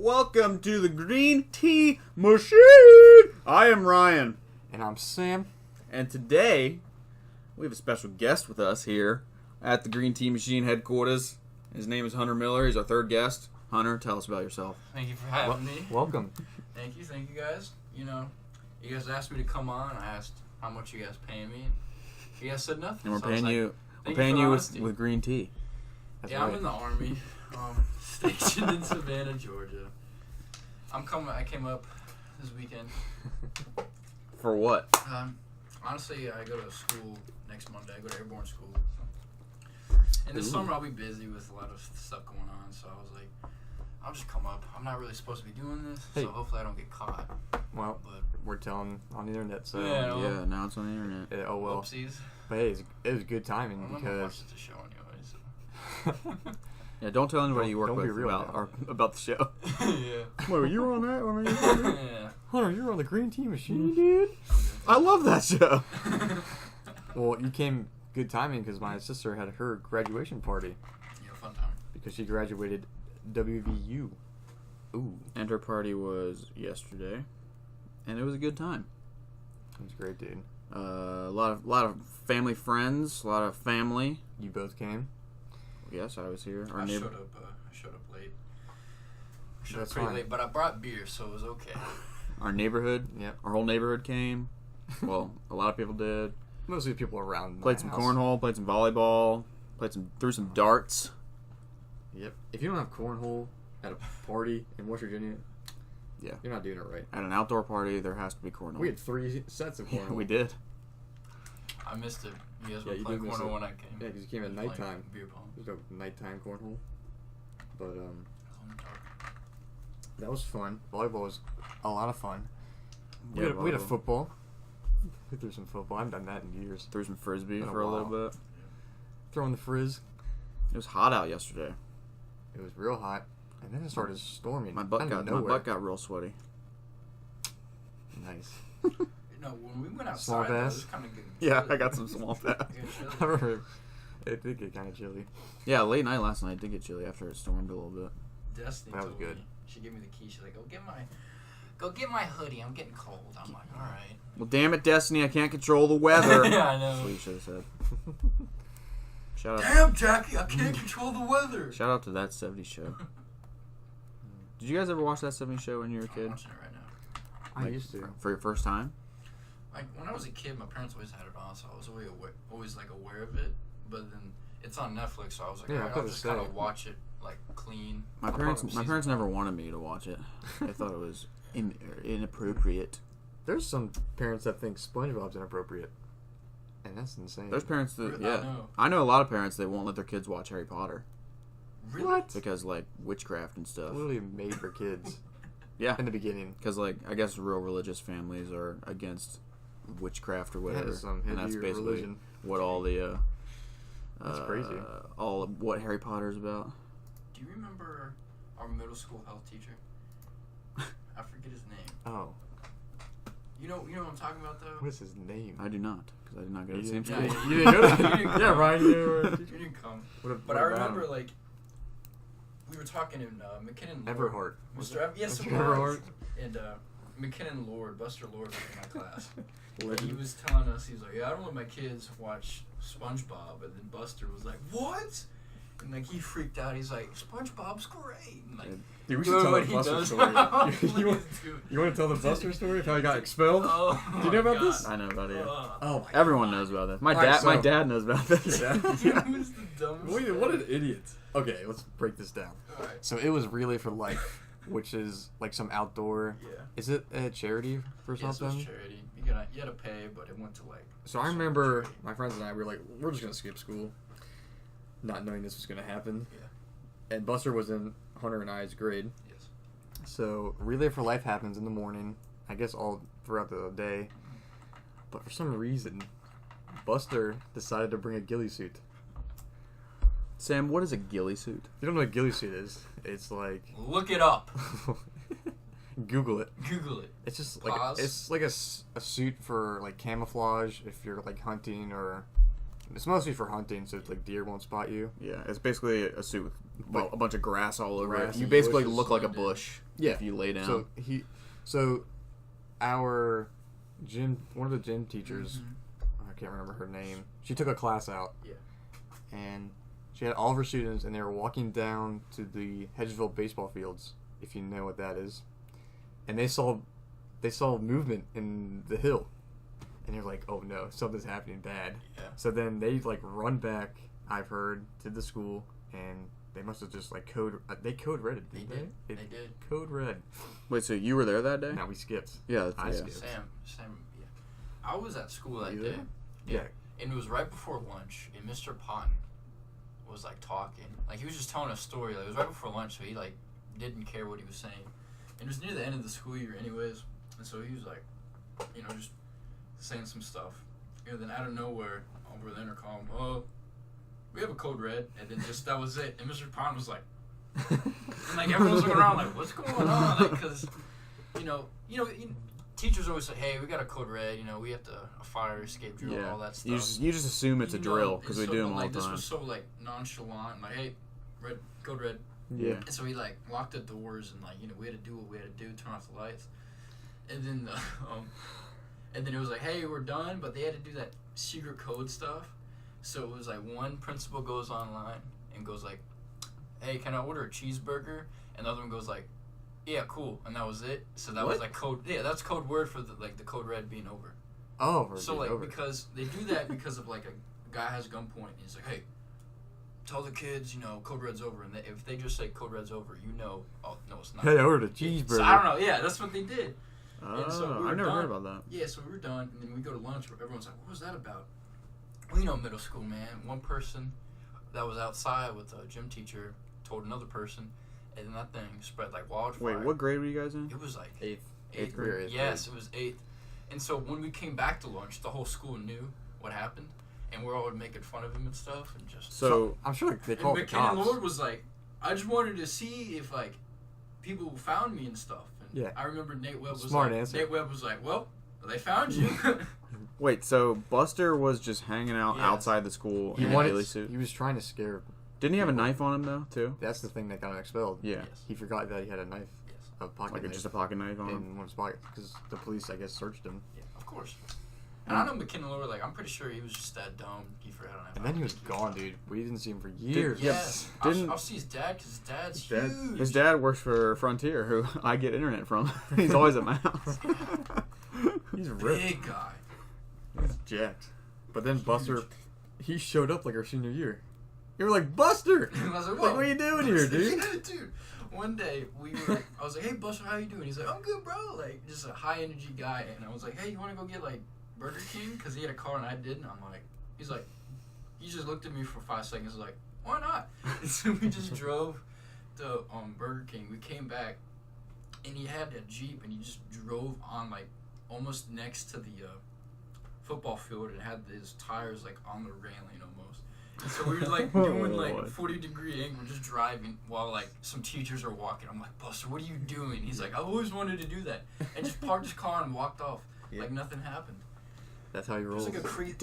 Welcome to the Green Tea Machine. I am Ryan. And I'm Sam. And today, we have a special guest with us here at the Green Tea Machine headquarters. His name is Hunter Miller. He's our third guest. Hunter, tell us about yourself. Thank you for having me. Welcome. Thank you guys. You guys asked me to come on. I asked how much you guys paying me. You guys said nothing. And we're so I was paying you. We're paying you with green tea. That's yeah, right. I'm in the Army, stationed in Savannah, Georgia. I came up this weekend. For what? Honestly, I go to school next Monday. I go to airborne school. In the summer, I'll be busy with a lot of stuff going on, so I was like, I'll just come up. I'm not really supposed to be doing this, so hopefully I don't get caught. Well, But we're telling on the internet, so Yeah. Now it's on the internet. oh well. whoopsies. But hey, it was good timing I'm not gonna watch because the show anyway, so. Yeah, don't tell anybody you work Don't be with real about the show. Yeah. Wait, you were on that? Yeah. Hunter, you're on the Green Tea Machine, dude. I love that show. Well, you came good timing because my sister had her graduation party Yeah, fun time. because she graduated WVU. Ooh, And her party was yesterday, and it was a good time. it was great, dude. A lot of family friends, a lot of family. You both came. Yes, I was here. I showed up late. I showed up That's pretty fine. late, but I brought beer, so it was okay. Our neighborhood. Yep. Our whole neighborhood came. Well, a lot of people did. Mostly people around. Played my some house. cornhole, played some volleyball, threw some darts. Yep. If you don't have cornhole at a party in West Virginia, Yeah. you're not doing it right. At an outdoor party, there has to be cornhole. We had 3 sets of Yeah, cornhole. we did. I missed it. You guys Yeah, were you playing did miss corner it. when I came. Yeah, because you came at Playing nighttime. Beer pong. There's no nighttime cornhole. But It was on the dark. that was fun. Volleyball was a lot of fun. We Yeah, had a volleyball. football. We threw some football. I haven't done that in years. Threw some frisbee Been a for a little while. bit. Throwing the frizz. It was hot out yesterday. It was real hot. And then it started storming. My out butt of got nowhere. real sweaty. Nice. When we went Swamp outside, though, it ass? was kind of getting Yeah, chilly. I got some swamp ass. It got chilly. I remember it did get kind of chilly. Yeah, late night last night did get chilly after it stormed a little bit. Destiny That was told good. me. She gave me the key. She's like, go get my hoodie. I'm getting cold. I'm like, all right. Well, damn it, Destiny, I can't control the weather. Yeah, I That's what know. you should have said. Shout out, Damn, Jackie, I can't control the weather. shout out to That 70s Show. Did you guys ever watch That 70s Show when you were a I'm kid? watching it right now. I Like, used to. For your first time? Like when I was a kid, my parents always had it on, so I was always like aware of it. But then it's on Netflix, so I was like, Yeah, I alright, thought I'll it just was kind of sad. watch it like clean. My I'll parents probably my season parents one. never wanted me to watch it. They thought it was inappropriate. There's some parents that think SpongeBob's inappropriate. And that's insane. There's parents that, Really? yeah. I know a lot of parents that won't let their kids watch Harry Potter Really? What? because, like, witchcraft and stuff. Literally made for kids. Yeah. In the beginning. Because, like, I guess real religious families are against witchcraft or whatever. That is some And that's hippie basically religion. what all the, That's crazy. all of what Harry Potter's about. Do you remember our middle school health teacher? I forget his name. Oh. You know what I'm talking about though? What is his name? I do not, because I did not go to the You same didn't- school. You didn't go to You didn't Yeah, come. Ryan, you were a You teacher. didn't come. What But I about remember him? like we were talking in McKinnon. Everhart. Mr. Yes, it Mr. was. Everhart. And McKinnon Lord, Buster Lord, was in my class. And he Legend. was telling us, he was like, "Yeah, I don't let my kids watch SpongeBob." And then Buster was like, "What?" And like he freaked out. He's like, "SpongeBob's great." And like, Dude, we doing should tell what the he Buster does story. now. you, want, Please do. you want to tell the Buster story of how he got expelled? Oh, Do you know about my this? God. I know about it. Oh my Everyone knows about that. My Alright, dad, my so- dad knows about this. Yeah. He was the dumbest. Wait, what an idiot. Okay, let's break this down. Alright. So it was Relay for Life, which is like some outdoor. Yeah. Is it a charity for Yes, it was something? charity. You had to pay, but it went to like. So I remember my friends and I were like, we're just gonna skip school, not knowing this was gonna happen. Yeah. And Buster was in Hunter and I's grade. Yes. So Relay for Life happens in the morning, I guess all throughout the day. But for some reason, Buster decided to bring a ghillie suit. Sam, what is a ghillie suit? You don't know what a ghillie suit is? It's like Look it up. Google it. Google it. It's just like Pause. it's like a suit for like camouflage if you're like hunting or It's mostly for hunting, so like deer won't spot you. Yeah, it's basically a suit with But- a bunch of grass all over it. Grass You and basically bushes look like a and- bush Yeah. if you lay down. So our one of the gym teachers, I can't remember her name. She took a class out. Yeah. And she had all of her students, and they were walking down to the Hedgeville baseball fields, if you know what that is. And they saw movement in the hill, and they're like, "Oh no, something's happening bad." Yeah. So then they like run back. I've heard to the school, and they must have just like code red it. They Didn't did. they? They did. Code red. Wait, so you were there that day? Now we skipped. Yeah, I yeah. skipped. Sam. Yeah. I was at school that You day. there? Yeah. Yeah. And it was right before lunch, and Mr. Pond was like talking. Like he was just telling a story. Like it was right before lunch, so he like didn't care what he was saying. And it was near the end of the school year anyways. And so he was like, just saying some stuff. And then out of nowhere, over the intercom, we have a code red, and then just that was it. And Mr. Pond was like, and like everyone was looking around like, what's going on? Like, cause, teachers always say, hey, we got a code red. We have a fire escape drill and Yeah. all that stuff. You just assume it's a drill because we and do so, them all like, the this time. was so like nonchalant, like, hey, code red. Yeah. And so he like locked the doors and like we had to do what we had to do, turn off the lights, and then it was like, hey, we're done, but they had to do that secret code stuff. So it was like one principal goes online and goes like, hey, can I order a cheeseburger? And the other one goes like, yeah, cool, and that was it. So that was What? like code. Yeah, that's code word for the code red being over. Oh, So like over. because they do that because of like a guy has gunpoint and he's like, hey, tell the kids code red's over, and if they just say code red's over, oh no, it's not. Hey, I ordered a cheeseburger. So I don't know. Yeah, that's what they did. Oh, And so we were I've never done. heard about that. Yeah, so we were done, and then we go to lunch. Where everyone's like, what was that about? Well, middle school, man. One person that was outside with a gym teacher told another person, and then that thing spread like wildfire. Wait, what grade were you guys in? It was like Eighth grade. Yes, it was 8th. And so when we came back to lunch, the whole school knew what happened, and we're all making fun of him and stuff, and just. So I'm sure they And called the McKinnon cops. Lord was like, I just wanted to see if like people found me and stuff. And Yeah. I remember Nate Webb was Smart like, answer. Nate Webb was like, well, they found you. wait, so Buster was just hanging out Yes. outside the school He in a wanted. ghillie suit. He was trying to scare. Didn't he have a knife on him though, too? That's the thing that got him expelled. Yeah, Yes. He forgot that he had a knife, Yes. a pocket like knife, just a pocket knife on him. in one of his pockets because the police, I guess, searched him. Yeah, of course. And I know McKinnon Lord, like, I'm pretty sure he was just that dumb. He forgot on And then he was gone, dude. We didn't see him for years. Yes. Didn't- I'll see his dad because his dad's huge. His dad works for Frontier, who I get internet from. He's always at my house. He's ripped. Big guy. He's jacked. But then Buster, he showed up like our senior year. You were like, Buster! I was like, Like, what are you doing here, dude? Yeah, dude. One day I was like, hey Buster, how you doing? He's like, I'm good, bro. Like, just a high energy guy. And I was like, hey, you want to go get like Burger King? Because he had a car and I didn't. I'm like, he's like, he just looked at me for 5 seconds. Like, why not? And so we just drove to Burger King. We came back, and he had a Jeep, and he just drove on like almost next to the football field, and had his tires like on the railing almost. And so we were like doing like Lord. 40-degree angle, just driving while like some teachers are walking. I'm like, Buster, what are you doing? He's like, I always wanted to do that, and just parked his car and walked off like nothing happened. That's how he It was rolls. like a creep.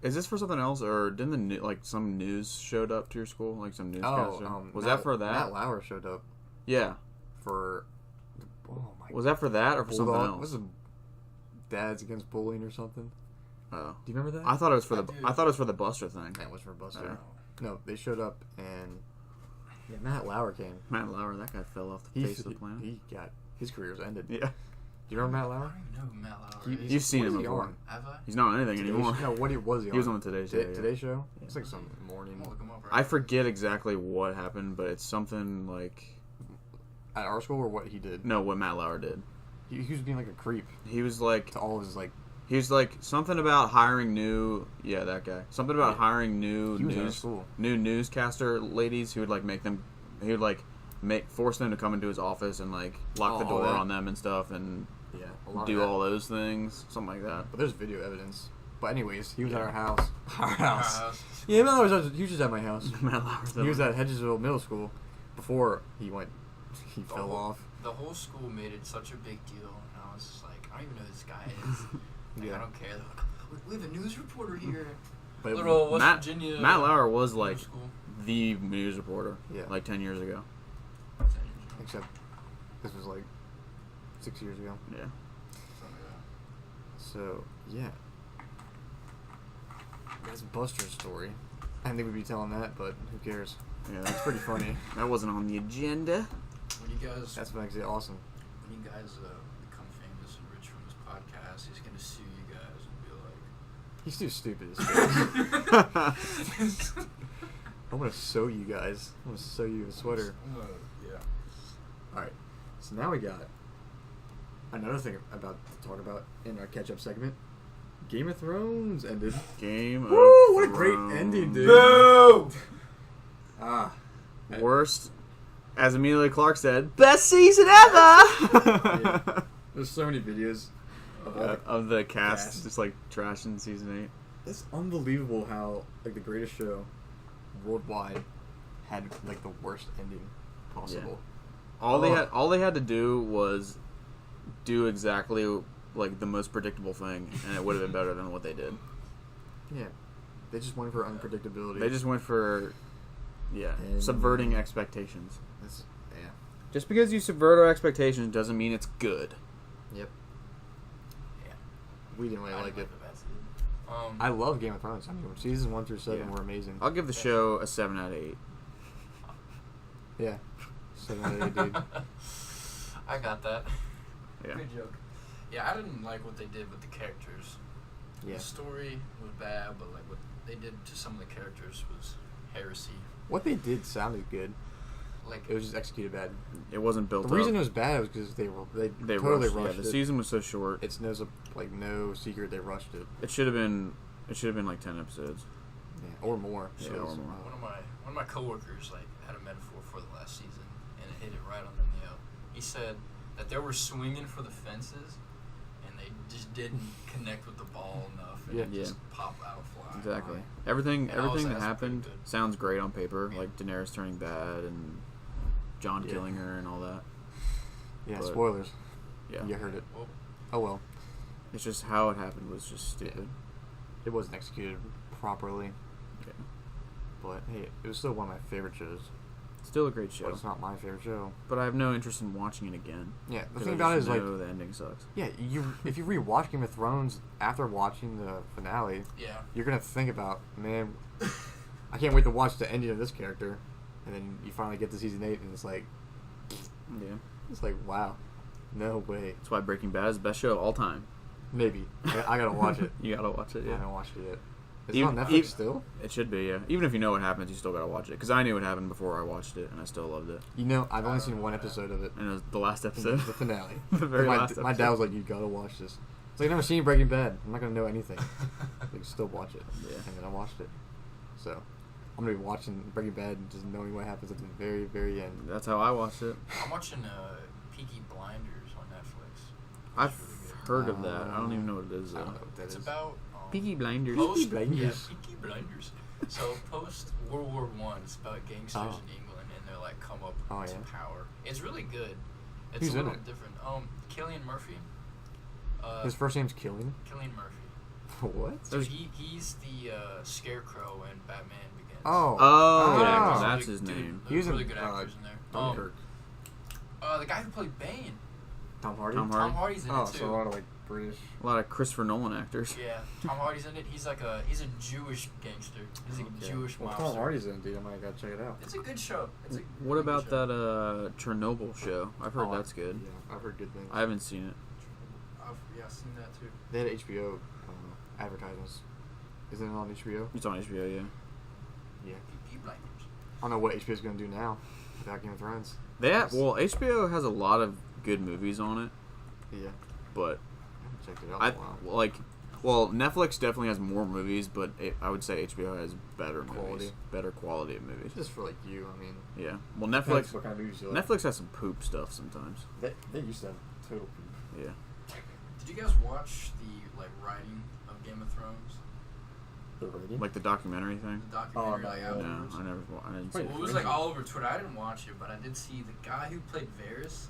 Is this for something else, or didn't some news showed up to your school, like some newscaster? Was Matt- that for that? Matt Lauer showed up Yeah. for. Oh my Was that for that or for something Bulldog. else? Was it Dads Against Bullying or something? Oh, Do you remember that? I thought it was for I the. do. I thought it was for the Buster thing. That was for Buster. Oh. No, they showed up and yeah, Matt Lauer came. Matt Lauer, that guy fell off the face of the planet. He got his career's ended. Yeah, Do you remember Matt I Lauer? don't even know who Matt Lauer He- is. you've seen what him is he before. on? Have I? He's not on anything anymore. No, what was he on? He was on the Today Show. yeah. Today Show? It's like some morning. I'm gonna look him up right I forget exactly what happened, but it's something like At our school or what he did? no, what Matt Lauer did. He was being like a creep He was like to all of his like. he was like something about hiring new. Yeah, that guy. Something about Yeah. hiring new He was in our news school. new newscaster ladies who would like make them. He would like force them to come into his office and like lock the all door that. on them and stuff and Yeah, a lot do of that. all those things, something like that. But there's video evidence. But anyways, he was at our house. Our Our house. house. Yeah, Matt Lauer he was just at my house. Matt Lauer. He was at Hedgesville Middle School before he fell whole- off. The whole school made it such a big deal, and I was just like, I don't even know who this guy is. Like, Yeah. I don't care. They're like, we have a news reporter here. But Little West Matt Virginia. Lauer was middle like school. the news reporter, Yeah. like 10 years ago. Except this was like 6 years ago. Yeah. So yeah, that's Buster's story. I didn't think we'd be telling that, but who cares? Yeah, That's pretty funny. That wasn't on the agenda. When you guys, That's what makes it awesome. when you guys become famous and rich from this podcast, he's gonna sue you guys and be like, He's too stupid. This kid. I'm gonna sew you guys. I'm gonna sew you a sweater. yeah. All right. So now we got another thing about to talk about in our catch-up segment. Game of Thrones ended. Game of Woo! What a great Thrones. ending, dude. Boo! Ah. Worst, as Amelia Clark said, best season ever. There's so many videos of all Of the cast, Cast. just like trashing season 8. It's unbelievable how like the greatest show worldwide had like the worst ending possible. All Oh. they had to do was do exactly like the most predictable thing, and it would have been better than what they did. Yeah. They just went for unpredictability. They just went for And- subverting expectations. That's, yeah. Just because you subvert our expectations doesn't mean it's good. Yep. Yeah. We didn't really I like it. the best. I love Game of Thrones. I mean, seasons 1 through 7 Yeah. were amazing. I'll give the show a 7 out of 8. Yeah. 7 out of 8, dude. I got that. Yeah. Good joke. Yeah, I didn't like what they did with the characters. Yeah. The story was bad, but like what they did to some of the characters was heresy. What they did sounded good. Like It was just executed bad. It wasn't built The reason it up. was bad was because they They totally rushed. rushed Yeah, it. the season was so short. It's no secret they rushed it. It should have been like 10 episodes. Yeah, or more. Yeah, So or it's- more. one of my coworkers like had a metaphor for the last season, and it hit it right on the nail. He said that they were swinging for the fences, and they just didn't connect with the ball enough, and Yeah. it just popped out flying. Exactly. Everything And I was everything like, that that's pretty happened good. sounds great on paper, Yeah. like Daenerys turning bad and Jon Yeah. killing her and all that. Yeah, But- spoilers. Yeah. You heard it. Well, Oh well. It's just how it happened was just stupid. It wasn't executed properly. Yeah. But hey, it was still one of my favorite shows. Still a great But show. it's not my favorite show. But I have no interest in watching it again. Yeah, the 'cause thing I about it just is like, know the ending sucks. yeah, if you rewatch Game of Thrones after watching the finale, yeah. you're gonna think about, man, I can't wait to watch the ending of this character, and then you finally get to season 8, and it's like, wow, no way. That's why Breaking Bad is the best show of all time. Maybe I gotta watch it. You gotta watch it, I yeah. haven't watched it yet. Is Even- it on Netflix even- still? It should be, yeah. Even if you know what happens, you still gotta watch it. Because I knew what happened before I watched it, and I still loved it. You know, I've only I seen don't one know that. episode of it. And it was the last The episode. finale. The very my, last my dad episode. was like, "You gotta watch this." It's like, I've never seen Breaking Bad. I'm not gonna know anything. Like, still watch it. Yeah. And then I watched it. So, I'm gonna be watching Breaking Bad and just knowing what happens at the very, very end. That's how I watched it. I'm watching Peaky Blinders on Netflix. I've It's really good. heard of that. I don't even know what it is, I though. don't know what that It's is. about Peaky Blinders. Post, Peaky Blinders. Yeah, Peaky Blinders. So post World War One, it's about gangsters Oh. in England and they're like come up Oh, to yeah. power. It's really good. It's Who's a in little it? different. Cillian Murphy. His first name's Killian. Cillian Murphy. What? So he's the Scarecrow in Batman Begins. Oh. Oh, Good Ah. actors, that's really- his dude, name. There's He was really in, good actors in there. Dunkirk. The guy who played Bane. Tom Hardy. Tom Tom Hardy. Hardy's in Oh, it too. so a lot of like British. A lot of Christopher Nolan actors. Yeah, Tom Hardy's in it. He's a Jewish gangster. He's a Okay. Jewish Well, mobster. Tom Hardy's in it, dude. I might gotta check it out. It's a good show. It's a What really about good show. that Chernobyl show? I've heard Oh, that's good. Yeah, I've heard good things. I haven't seen it. I've seen that too. They had HBO advertisements. Isn't it on HBO? It's on HBO, yeah. Yeah. Peaky Blinders. I don't know what HBO's gonna do now without Game of Thrones. Well, HBO has a lot of good movies on it, Yeah. but I haven't checked it out in a while. Netflix definitely has more movies, but I would say HBO has better Quality. movies, better quality of movies. Just for like you, I mean. Yeah. Well, Depends Netflix what kind of movies you like. Netflix has some poop stuff sometimes. They used to have total poop. Yeah. Did you guys watch the writing of Game of Thrones? The rating? Like the documentary thing. The documentary no, like yeah. No, afterwards? I didn't see Wait, it. Well, it was like all over Twitter. I didn't watch it, but I did see the guy who played Varys.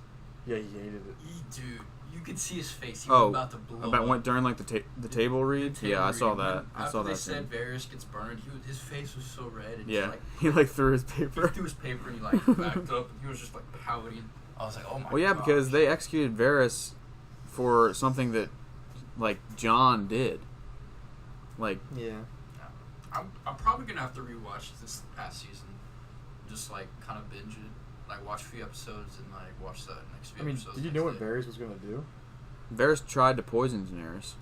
Yeah, he hated it. Dude, You could see his face. He was Oh, about to blow about up. when during like the table read. Table Yeah, I saw read. that. I After saw they that. said Scene. Varys gets burned, his face was so red. And Yeah, just, he like threw his he paper. threw his paper and he like backed up and he was just like pouting. I was like, oh my god. Well, yeah, because they executed Varys for something that like Jon did. Like, Yeah. I'm probably gonna have to rewatch this past season, just like kind of binge it, like watch a few episodes and like watch the next few I mean, episodes. did you next know what day. Varys was gonna do? Varys tried to poison Daenerys,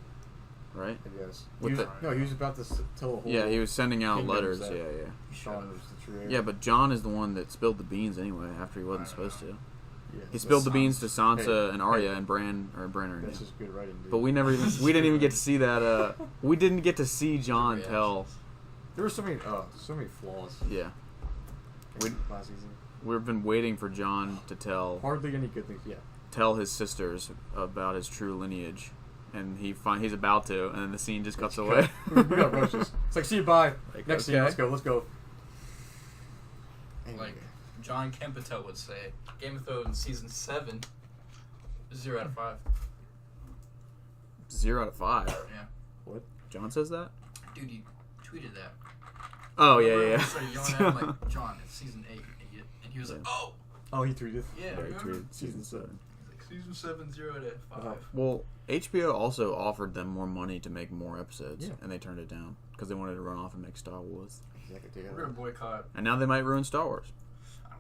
right? I guess. With He was about to tell the whole. Yeah, he was sending out kingdoms letters. that- Yeah, yeah. Sean was the true heir. Yeah, but Jon is the one that spilled the beans anyway after he wasn't I don't supposed to. Yeah, He so spilled the Sansa- beans to Sansa Hey, and Arya hey. and Brenner. That's Yeah. just good writing, dude. But we didn't even get to see that. We didn't get to see Jon Reactions. tell. There were so many flaws. Yeah, in last season. we've been waiting for Jon to Hardly any good things. Yeah. tell his sisters about his true lineage, and he's about to, and then the scene just cuts away. we got rushes. It's like, see you, bye. Like, Next scene, okay. let's go. Anyway. Like John Kempitel would say, Game of Thrones season 7, 0 out of 5. 0 out of 5. Yeah, What? Jon says that. dude, you tweeted that. Oh Remember yeah, I started yelling at him yeah. like, John, it's season 8, you idiot, and he was like, Yeah. oh, Oh, he tweeted. yeah, Yeah, he remember? tweeted season 7. He's like, season 7, 0 out of 5. Well, HBO also offered them more money to make more episodes, Yeah. and they turned it down because they wanted to run off and make Star Wars. Exactly. We're gonna boycott. And now they might ruin Star Wars,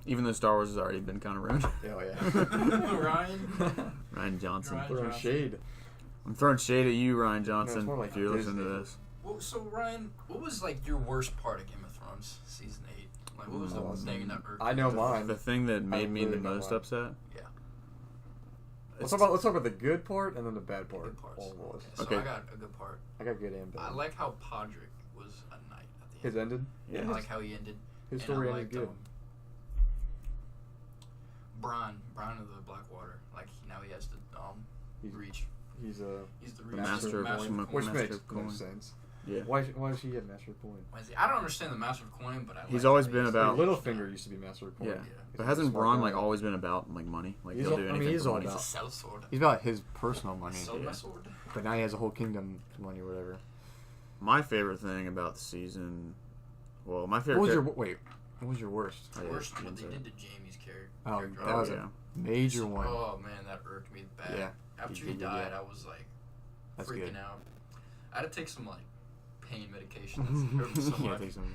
even though Star Wars has already been kind of ruined. Oh yeah. Ryan. Ryan Johnson. Ryan Throwing Johnson. shade. I'm throwing shade at you, Ryan No, Johnson, it's more like if you're listening to Disney. this. Well, so Ryan, what was like your worst part of Game of Thrones season 8? Like, what was the thing that irked I you? know mine. The thing that made me really the know most why. upset. Yeah. Let's talk about the good part and then the bad part. Good parts. All of us. So Okay. I got a good part. I got good and bad. I like how Podrick was a knight at the His end. ended. Yeah. I like how he ended. His And story I ended liked, good. Bran of the Blackwater. Like now he has the He's- reach. He's a He's the The reach. master of Master coin. which Master makes of no coin. sense. Yeah. Why does he have master of coin? Why is he- I don't understand the master of coin, but I He's like always how been he's- about- Littlefinger used to be master of coin. Yeah. Yeah. But hasn't Smart Braun guy. like always been about like money? Like He's he'll all- do I mean, anything he's for all money. He's a about- sell sword. He's about his personal money. Sell Yeah. my sword. But now he has a whole kingdom money or whatever. My favorite thing about the season, well, my favorite. What was your worst? Oh, yeah, Worst you what can they say did to Jamie's character. Oh, that was yeah. a major one. Oh man, that irked me bad. Yeah. After Yeah, he yeah, died, yeah. I was like That's freaking good. out. I had to take some like pain medication. That's hurt me so Yeah, much. take some.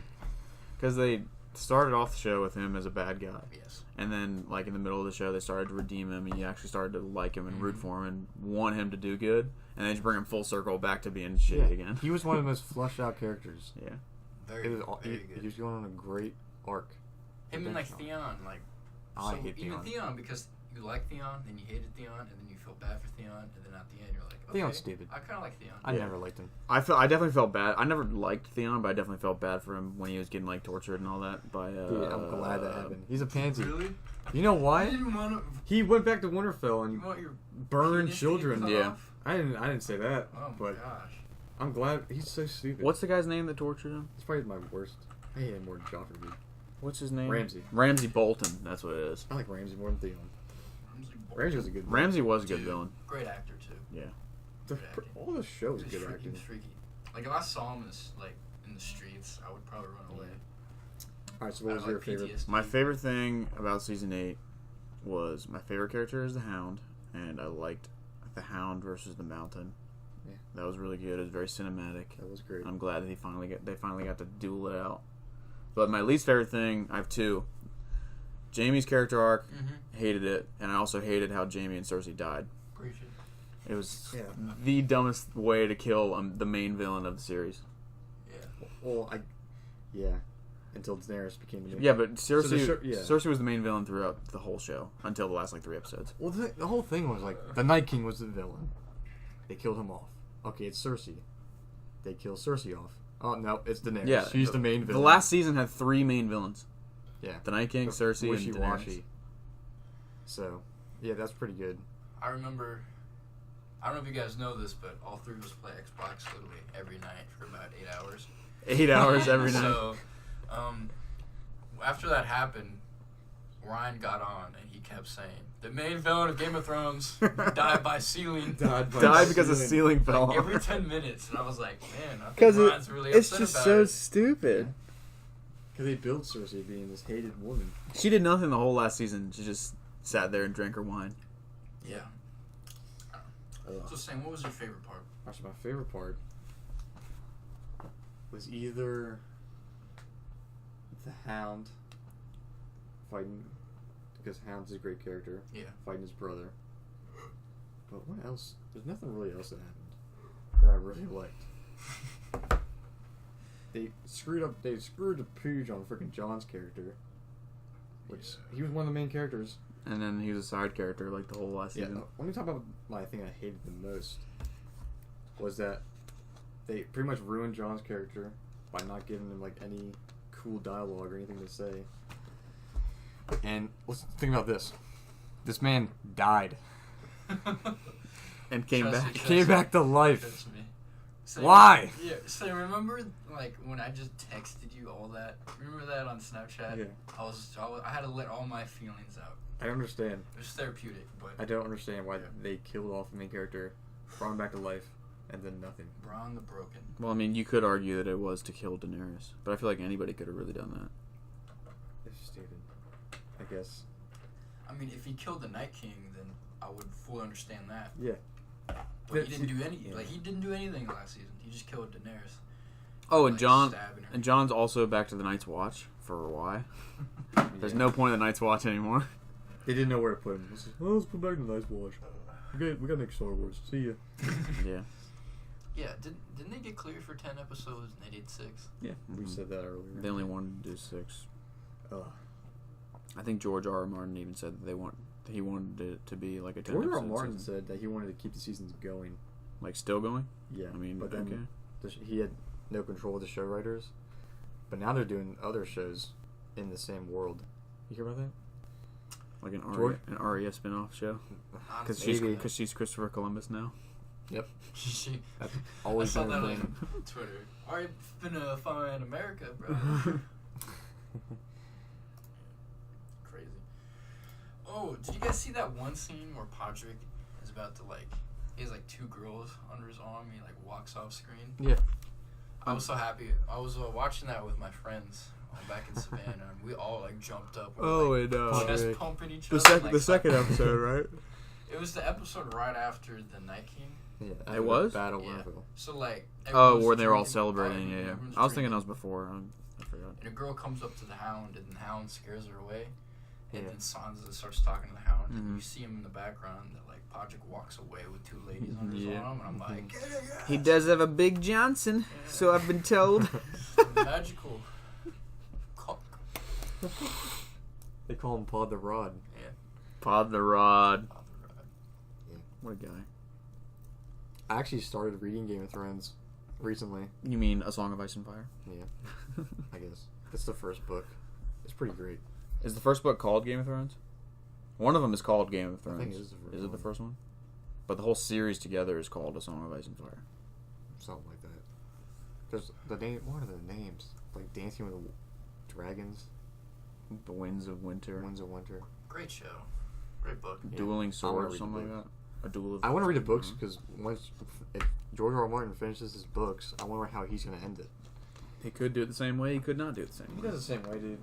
Because they started off the show with him as a bad guy, Yes. and then like in the middle of the show, they started to redeem him, and you actually started to like him and root for him and want him to do good, and then just bring him full circle back to being shitty again. He was one of the most flushed out characters. Yeah. Very, It was, very he good. was going on a great arc. Him and like Redemption. Theon, like I so hate even Theon. Theon because you like Theon, then you hated Theon, and then you feel bad for Theon, and then at the end you're like, okay, Theon's stupid. I kind of like Theon. I Yeah. never liked him. I definitely felt bad. I never liked Theon, but I definitely felt bad for him when he was getting like tortured and all that by. Dude, I'm glad that happened. He's a pansy. Really? You know I why? didn't want to. He went back to Winterfell You and want your burned penis to get children. cut Yeah. off? I didn't say that, Oh my but gosh. I'm glad he's so stupid. What's the guy's name that tortured him? It's probably my worst. I hate him more than Joffrey, dude. What's his name? Ramsay. Ramsay Bolton. That's what it is. I like Ramsay more than Theon. Ramsay Ramsay was a good. Ramsay was a good Dude, villain. Great actor too. Yeah. The, all the show was He was good freaky, he acting. was freaky. Like if I saw him in this, like in the streets, I would probably run away. All right, so what was I your like favorite? PTSD. My favorite thing about season 8 was my favorite character is the Hound, and I liked the Hound versus the Mountain. Yeah. That was really good. It was very cinematic. That was great. I'm glad that they finally got to duel it out. But my least favorite thing, I have two. Jaime's character arc, hated it, and I also hated how Jaime and Cersei died. Appreciate it. It was Yeah. the dumbest way to kill the main villain of the series. Yeah. Well, yeah, until Daenerys became the main. Yeah, but Cersei, the show- yeah. Cersei was the main villain throughout the whole show until the last like 3 episodes. Well, the whole thing was like the Night King was the villain. They killed him off. Okay, it's Cersei. They kill Cersei off. Oh no, it's Daenerys. Yeah, she's the main villain. The last season had 3 main villains: yeah, the Night King, Cersei, and Daenerys. wishy-washy. So, yeah, that's pretty good. I remember. I don't know if you guys know this, but all three of us play Xbox literally every night for about 8 hours. 8 hours every night. So, after that happened, Ryan got on and he kept saying, The main villain of Game of Thrones died by ceiling. Died because the ceiling fell Like, off. every 10 minutes. And I was like, man, I Because think Ryan's really it's upset just about so it. stupid. Because they built Cersei being this hated woman. She did nothing the whole last season. She just sat there and drank her wine. Yeah. So, Sam, what was your favorite part? Actually, my favorite part was either the Hound fighting, because Hound's a great character. Yeah. Fighting his brother. But what else? There's nothing really else that happened that I really liked. They screwed the pooch on freaking John's character, which he was one of the main characters. And then he was a side character like the whole last Yeah, season. let me talk about my thing I hated the most. Was that they pretty much ruined John's character by not giving him like any cool dialogue or anything to say. And let's think about this. This man died. And came Trust back. me. Came back to life. Trust me. So, Why? Yeah. So remember, like when I just texted you all that? Remember that on Snapchat? Yeah. I had to let all my feelings out. I understand. It was therapeutic, but I don't understand why Yeah. they killed off the main character, brought him back to life, and then nothing. Bron the Broken. Well, I mean, you could argue that it was to kill Daenerys, but I feel like anybody could have really done that. It's stupid. I guess. I mean, if he killed the Night King, then I would fully understand that. Yeah. But he didn't do any. Yeah. Like he didn't do anything last season. He just killed Daenerys. Oh, and Like, John stabbing her. and John's also back to the Night's Watch for why? There's Yeah. no point in the Night's Watch anymore. They didn't know where to put him. Let's put back in the Night's Watch. We gotta make Star Wars. See ya. Yeah. Yeah. Didn't they get cleared for 10 episodes and they did 6? Yeah. We said that earlier. They only wanted to do 6. Ugh. I think George R. R. Martin even said that he wanted it to be like a 10 George R. R. episode Martin season. said that he wanted to keep the seasons going. Like still going? Yeah. I mean, but then okay. he had no control of the show writers. But now they're doing other shows in the same world. You hear about that? Like an George- Aria spin-off show? Because Maybe. she's Christopher Columbus now. Yep. She, That's I always saw been that a on thing. Twitter. Alright, finna find America, bro. Crazy. Oh, did you guys see that one scene where Podrick is about to he has like 2 girls under his arm and he walks off screen? Yeah. I was so happy. I was watching that with my friends back in Savannah and we all jumped up. We were, and chest Podrick. pumping each other. episode, right? It was the episode right after the Night King. Yeah. It was? Battle Yeah. Winterfell. So Oh, everyone's where they were all drinking- celebrating. Yeah. everyone's I was thinking drinking. that was before. I forgot. And a girl comes up to the Hound, and the Hound scares her away. And Yeah. then Sansa starts talking to the Hound, and Mhm. you see him in the background that Podrick walks away with 2 ladies under his Yeah. arm, and I'm like, He does have a big Johnson, so I've been told. magical cock. They call him Pod the Rod. Yeah. Pod the Rod. All right. What a guy. I actually started reading Game of Thrones recently. You mean A Song of Ice and Fire? Yeah, I guess. It's the first book. It's pretty great. Is the first book called Game of Thrones? One of them is called Game of I Thrones. think it is the first Is it the one. first one? But the whole series together is called A Song of Ice and Fire. Something like that. There's the name. What are the names? Like Dancing with the Dragons, The Winds of Winter. Winds of Winter. Great show. Great book. Yeah. Dueling I wanna Swords, read something the like that. A duel of. I want to read the books because once if George R. R. Martin finishes his books, I wonder how he's gonna end it. He could do it the same way. He could not do it the same way. the same way, dude.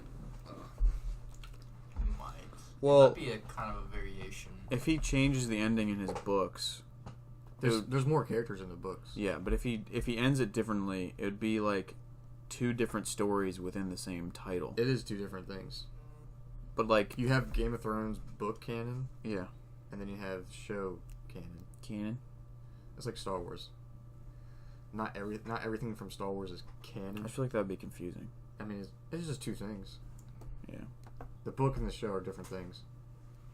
It might. Well- It might be a kind of a variation. If he changes the ending in his books, There's more characters in the books. yeah. But if he ends it differently, it would be like 2 different stories within the same title. It is 2 different things. But like, You have Game of Thrones book canon, yeah, and then you have show canon. canon. It's like Star Wars. Not everything from Star Wars is canon. I feel like that would be confusing. I mean, it's just 2 things. Yeah. The book and the show are different things,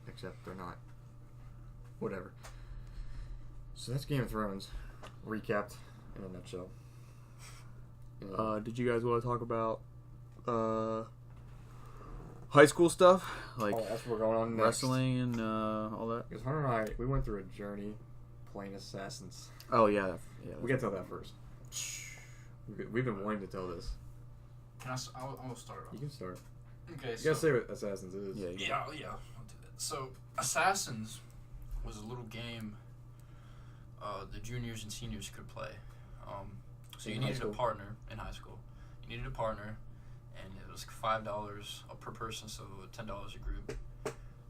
except they're not. Whatever. So that's Game of Thrones, recapped in a nutshell. Did you guys want to talk about high school stuff, like that's what we're going on next. wrestling and all that? Because Hunter and I, we went through a journey playing Assassins. Oh yeah, yeah. We gotta tell that first. We've been wanting to tell this. Can I? I'll start it You off. can start. Okay. You gotta say what Assassins is. Yeah. Yeah, I'll do that. So Assassins was a little game the juniors and seniors could play. So you In high needed a school? partner in high school. You needed a partner, and it was $5 per person, so $10 a group.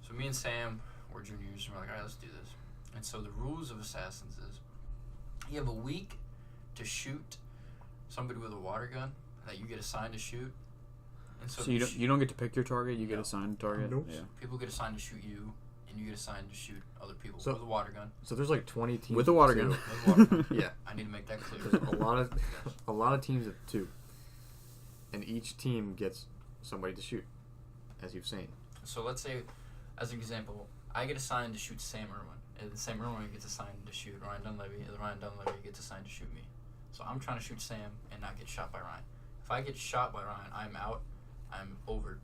So me and Sam were juniors, and we're like, all right, let's do this. And so the rules of Assassins is you have a week to shoot somebody with a water gun that you get assigned to shoot. And So you don't get to pick your target. You get No. assigned a target. Nope. Yeah. people get assigned to shoot you, and you get assigned to shoot other people So- with a water gun. So there's like 20 teams With a water of gun. two. With a water gun. Yeah. I need to make that clear. There's a lot of teams of 2, and each team gets somebody to shoot, as you've seen. So let's say, as an example, I get assigned to shoot Sam Irwin, and Sam Irwin gets assigned to shoot Ryan Dunleavy, and Ryan Dunleavy gets assigned to shoot me. So I'm trying to shoot Sam and not get shot by Ryan. If I get shot by Ryan, I'm out. I'm over.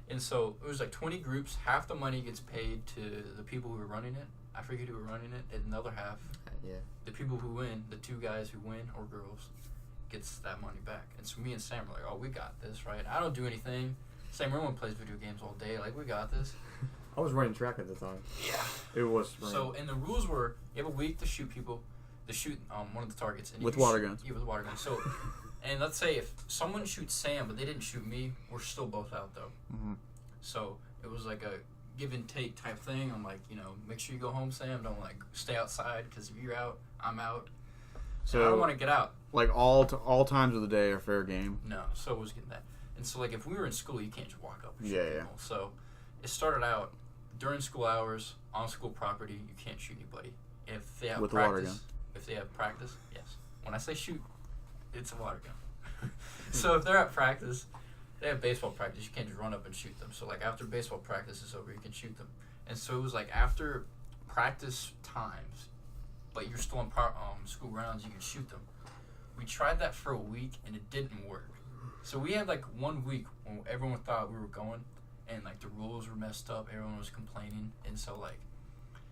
And so it was like 20 groups. Half the money gets paid to the people who are running it. I forget who were running it. And the other half, Yeah. the people who win, the 2 guys who win or girls, gets that money back. And so me and Sam were like, oh, we got this, right? I don't do anything. Sam Irwin plays video games all day. Like, we got this. I was running track at the time. Yeah. It was So, and the rules were, you have a week to shoot people, to shoot one of the targets. And With you water shoot- guns. Yeah, with water guns. So, and let's say if someone shoots Sam, but they didn't shoot me, we're still both out, though. Mm-hmm. So, it was like a give and take type thing. I'm like, make sure you go home, Sam. Don't, like, stay outside, because if you're out, I'm out. So, I don't want to get out. Like all times of the day are fair game. No, so it was getting that. And so, like, if we were in school, you can't just walk up and shoot Yeah, yeah. people. So, it started out during school hours, on school property, you can't shoot anybody. If they have With a water practice, gun. if they have practice, yes. When I say shoot, it's a water gun. So, if they're at practice, they have baseball practice, you can't just run up and shoot them. So, like, after baseball practice is over, you can shoot them. And so, it was like after practice times, but you're still on school grounds, you can shoot them. We tried that for a week, and it didn't work. So we had like 1 week when everyone thought we were going, and like the rules were messed up. Everyone was complaining, and so like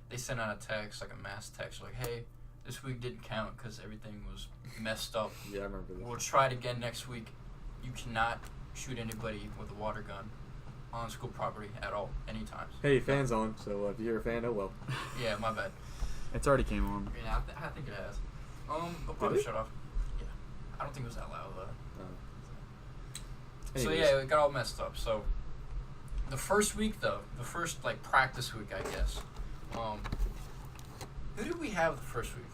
they sent out a text, like a mass text, like, "Hey, this week didn't count because everything was messed up. Yeah, I remember this. We'll try it again next week. You cannot shoot anybody with a water gun on school property at all, anytime." Hey, fan's on, so if you're a fan, oh well. Yeah, my bad. It's already came on. Yeah, I think it has. I'll probably it? shut off. Yeah, I don't think it was that loud though. So Anyways. yeah, it got all messed up. So the first week though, the first like practice week, I guess. Who did we have the first week?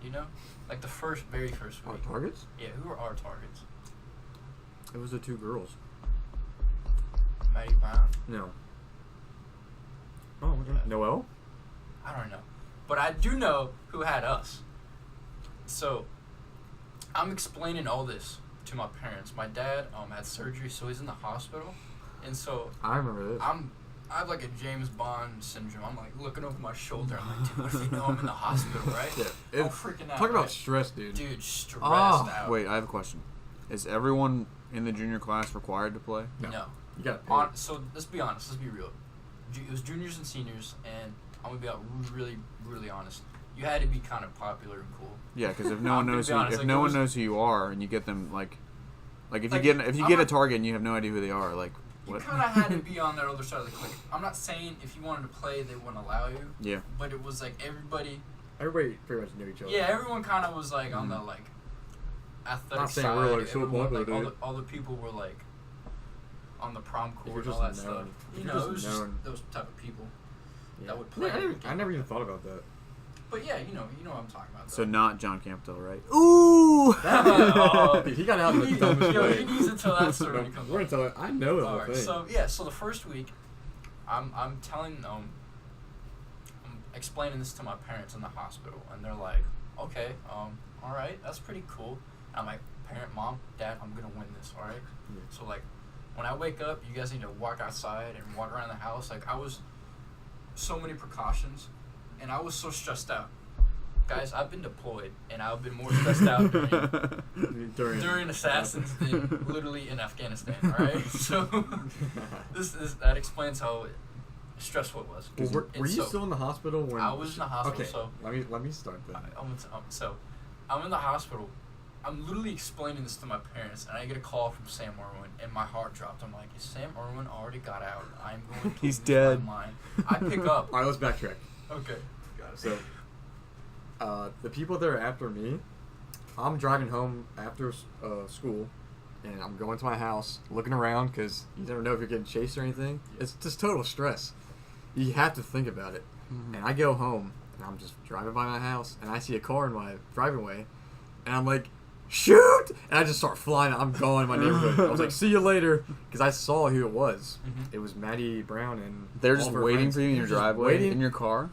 You know, like the very first Our week. targets? Yeah, who were our targets? It was the 2 girls. Maddie Brown. No. Oh, okay. Noelle? I don't know, but I do know who had us. So I'm explaining all this to my parents. My dad had surgery, so he's in the hospital, and so I remember this. I have like a James Bond syndrome. I'm like looking over my shoulder. I'm like, dude, what if they know I'm in the hospital, right? Yeah, I'm it's- freaking out. Talk about right? stress, dude. Dude, stressed Oh, out. Wait, I have a question. Is everyone in the junior class required to play? No. You got So let's be honest. Let's be real. It was juniors and seniors, and I'm gonna be out really, really honest. You had to be kind of popular and cool. Yeah, because if no I'm one gonna knows be who, honest, if like, no there one was- knows who you are, and you get them like if Like, you I'm get a not- target and you have no idea who they are, like You what? kind of had to be on that other side of the clique. I'm not saying if you wanted to play, they wouldn't allow you, Yeah. but it was like everybody. Everybody pretty much knew each other. Yeah, everyone kind of was like on the like athletic Not saying side. we're, like, so Everyone, popular, like, dude. all the people were like on the prom you're court and just all that stuff. known. If You you're know, just it was just known. those type of people Yeah. that would play. Yeah, I never even thought about that. But yeah, you know what I'm talking about. So though. not John Campbell, right? Ooh. Oh. Dude, he got out of the dumbest Yo, way. he needs to tell that story No, when he comes we're gonna tell it. I know the whole Alright, thing. so the first week, I'm telling I'm explaining this to my parents in the hospital, and they're like, okay, all right, that's pretty cool. And I'm like, parent, mom, dad, I'm gonna win this, all right. Yeah. So like, when I wake up, you guys need to walk outside and walk around the house. Like I was, so many precautions, and I was so stressed out. Guys, I've been deployed, and I've been more stressed out during Assassins than literally in Afghanistan. All right, so that explains how stressful it was. Well, were And you so, still in the hospital when? I was in the hospital. Okay, so let me start then. I'm in the hospital, I'm literally explaining this to my parents, and I get a call from Sam Irwin, and my heart dropped. I'm like, is Sam Irwin already got out? I'm going to He's lose dead. my mind. I pick up. All right, let's backtrack. Okay. Got it. So, the people that are after me, I'm driving home after school, and I'm going to my house, looking around because you never know if you're getting chased or anything. It's just total stress. You have to think about it. Mm-hmm. And I go home, and I'm just driving by my house, and I see a car in my driveway, and I'm like, shoot! And I just start flying. I'm going in my neighborhood. I was like, see you later, because I saw who it was. Mhm. It was Maddie Brown and They're all just of her waiting friends. for you in They're your just driveway, waiting. in your car.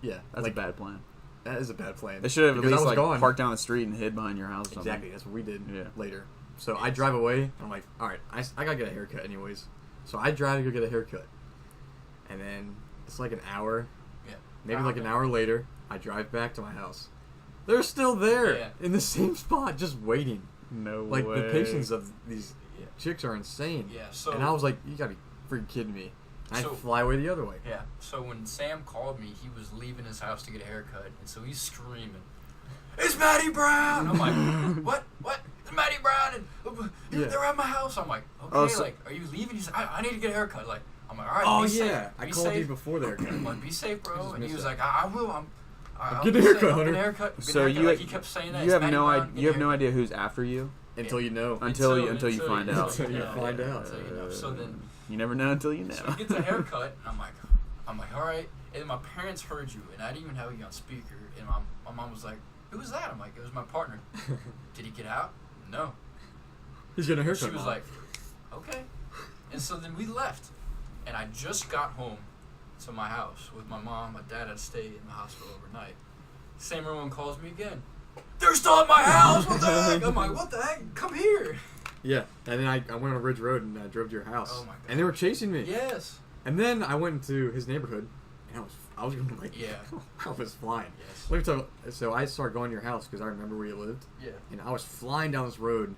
Yeah, That's like, a bad plan. that is a bad plan. They should have at Because I least was like gone. parked down the street and hid behind your house. Or something. Exactly, that's what we did Yeah. later. So I drive away. I'm like, all right, I gotta get a haircut anyways. So I drive to go get a haircut, and then it's like an hour, Yeah. maybe like an hour later, I drive back to my house. They're still there Yeah. in the same spot, just waiting. No Like way. the patience of these Yeah. chicks are insane. Yeah. So. And I was like, you gotta be freaking kidding me. And So- I fly away the other way. Yeah. So when Sam called me, he was leaving his house to get a haircut, and so he's screaming, "It's Maddie Brown!" I'm like, "What? What? It's Maddie Brown!" And Yeah. they're at my house. I'm like, "Okay, Oh, so- like, are you leaving?" He's like, I need to get a haircut." Like, I'm like, "All right, Oh be safe. yeah, I Be called safe. you before the haircut. I'm like, be safe, I bro." just And he missed was that. like, "I will. I'll Get be a safe. haircut, I'll get Hunter." a haircut. Get a So haircut." you like, he kept saying that. you "It's have Maddie no Brown, idea. get You a have no haircut." idea who's after you Until you know. until you find out. Until you find out. Until you know. So then. You never know until you know. So he gets a haircut, and I'm like, all right. And then my parents heard you, and I didn't even have you on speaker. And my mom was like, "Who was that?" I'm like, "It was my partner." "Did he get out?" "No." He's getting a haircut. She was Mom. like, "Okay." And so then we left, and I just got home to my house with my mom. My dad had to stay in the hospital overnight. Sam Irwin calls me again. "They're still at my house. What the heck?" I'm like, "What the heck? Come here." Yeah, and then I went on Ridge Road and I drove to your house. Oh my God. And they were chasing me. Yes. And then I went into his neighborhood, and I was going like, Yeah. I was flying. Yes. Let me tell you, so I started going to your house because I remember where you lived, Yeah. and I was flying down this road.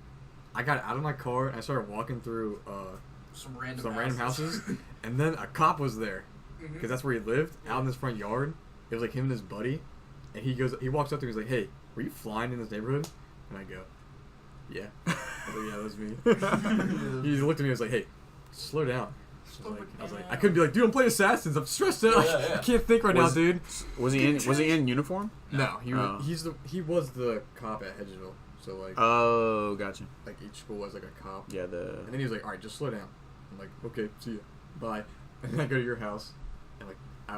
I got out of my car and I started walking through Some random some random houses, and then a cop was there Mhm. because that's where he lived, out in this front yard. It was like him and his buddy, and he walks up to me, he's like, "Hey, were you flying in this neighborhood?" And I go, "Yeah." I was like, "Yeah, that was me." He looked at me and was like, "Hey, slow down." I was like, I couldn't be like, "Dude, I'm playing Assassins. I'm stressed out. Yeah, yeah. I can't think right now, Was- dude." Was he in uniform? No, Oh. he was the cop at Hedgeville. So like Oh, gotcha. like each school was like a cop. Yeah, And then he was like, "All right, just slow down." I'm like, "Okay, see ya, bye." And then I go to your house, and like, I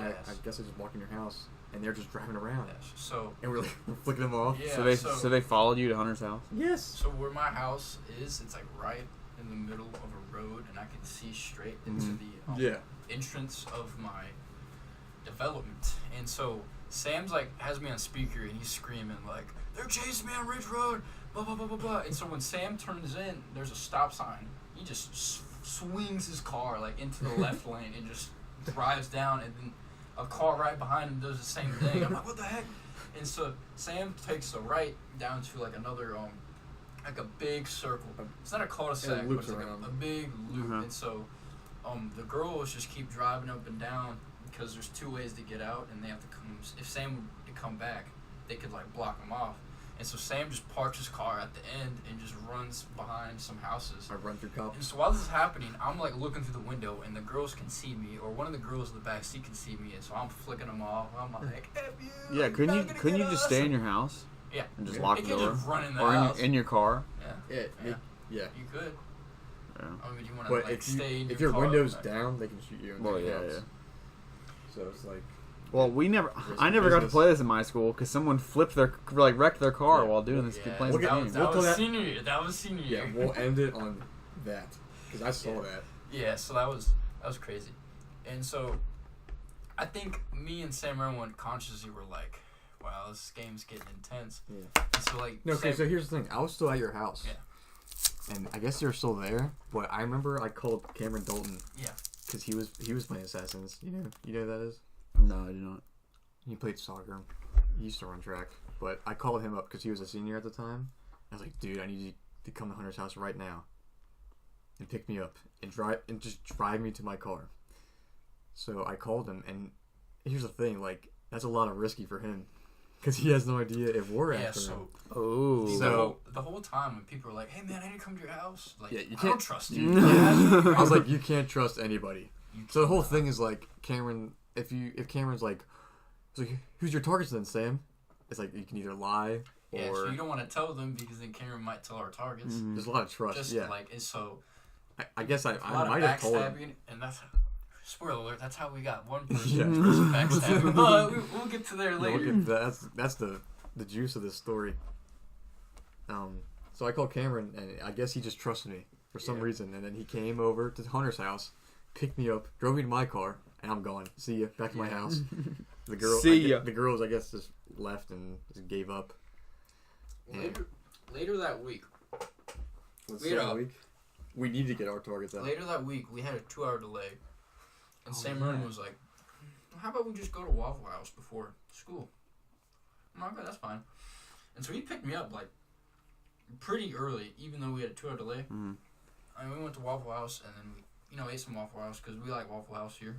Yes. guess I just walk in your house, and they're just driving around, Yes. So. and we're like flicking them off. Yeah. so they followed you to Hunter's house. Yes. So where my house is, it's like right in the middle of a road, and I can see straight into Mhm. the Yeah. entrance of my development. And so Sam's like has me on speaker, and he's screaming like, "They're chasing me on Ridge Road, blah blah blah blah blah." And so when Sam turns in, there's a stop sign. He just swings his car like into the left lane and just drives down, and then a car right behind him does the same thing. I'm like, "What the heck?" And so Sam takes a right down to like another like a big circle. It's not a cul-de-sac, Yeah, it but loops it's like around. a big loop. Uh-huh. And so the girls just keep driving up and down because there's two ways to get out, and they have to come. If Sam were to come back, they could like block him off. And so Sam just parks his car at the end and just runs behind some houses. I run through And cops. so while this is happening, I'm like looking through the window, and the girls can see me, or one of the girls in the back seat can see me, and so I'm flicking them off. I'm like, "F you! Yeah, you're couldn't not you gonna get just us." stay in your house Yeah. and just Yeah. lock They the can door, just run in the or house. in your car? Yeah. Yeah. Yeah. Yeah. You could. Yeah. I mean, you want to But like if stay in if your your car window's like- down, they can shoot you in Well, the yeah, house. yeah. So it's like, Well, I Risky never got to business. play this in my school because someone wrecked their car Yeah. while doing this, Yeah, playing Look this at- game. that We'll was call that- senior year. That was senior yeah, year. we'll end it on that because I saw that. Yeah, so that was crazy. And so I think me and Sam Irwin consciously were like, "Wow, this game's getting intense." Yeah. And so like No, okay, Sam- so here's the thing. I was still at your house. Yeah. And I guess you're still there, but I remember I called Cameron Dalton. Yeah. Because he was playing Assassins. You know who that is? No, I do not. He played soccer. He used to run track. But I called him up because he was a senior at the time. I was like, "Dude, I need you to come to Hunter's house right now and pick me up and just drive me to my car." So I called him, and here's the thing, like, that's a lot of risky for him Because he has no idea if we're Yeah, after him. so Oh. So- the whole time when people are like, "Hey man, I need to come to your house," like, Yeah, you I can't- don't trust you. I was like, you can't trust anybody. You So the whole cannot. thing is like, Cameron, if Cameron's like, who's your targets then, Sam? It's like, you can either lie Yeah, or so you don't want to tell them because then Cameron might tell our targets. there's a lot of trust. Just Yeah. like, and so I guess I a lot might of have told him. backstabbing, and that's spoiler alert. That's how we got one person. Yeah. person backstabbing. But we'll get to there Yeah, later. look at that's the juice of this story. So I called Cameron, and I guess he just trusted me for some Yeah. reason. And then he came over to Hunter's house, picked me up, drove me to my car, and I'm going. See ya, back to my house. The girl, See ya. The girls, I guess, just left and just gave up. Later that week, Let's We see had how a- we need to get our targets out. later that week, we had a 2-hour delay, and Sam yeah. Rowan was like, "How about we just go to Waffle House before school?" I'm like, "Okay, that's fine." And so he picked me up like pretty early, even though we had a 2-hour delay. Mhm. And we went to Waffle House, and then we, ate some Waffle House because we like Waffle House here.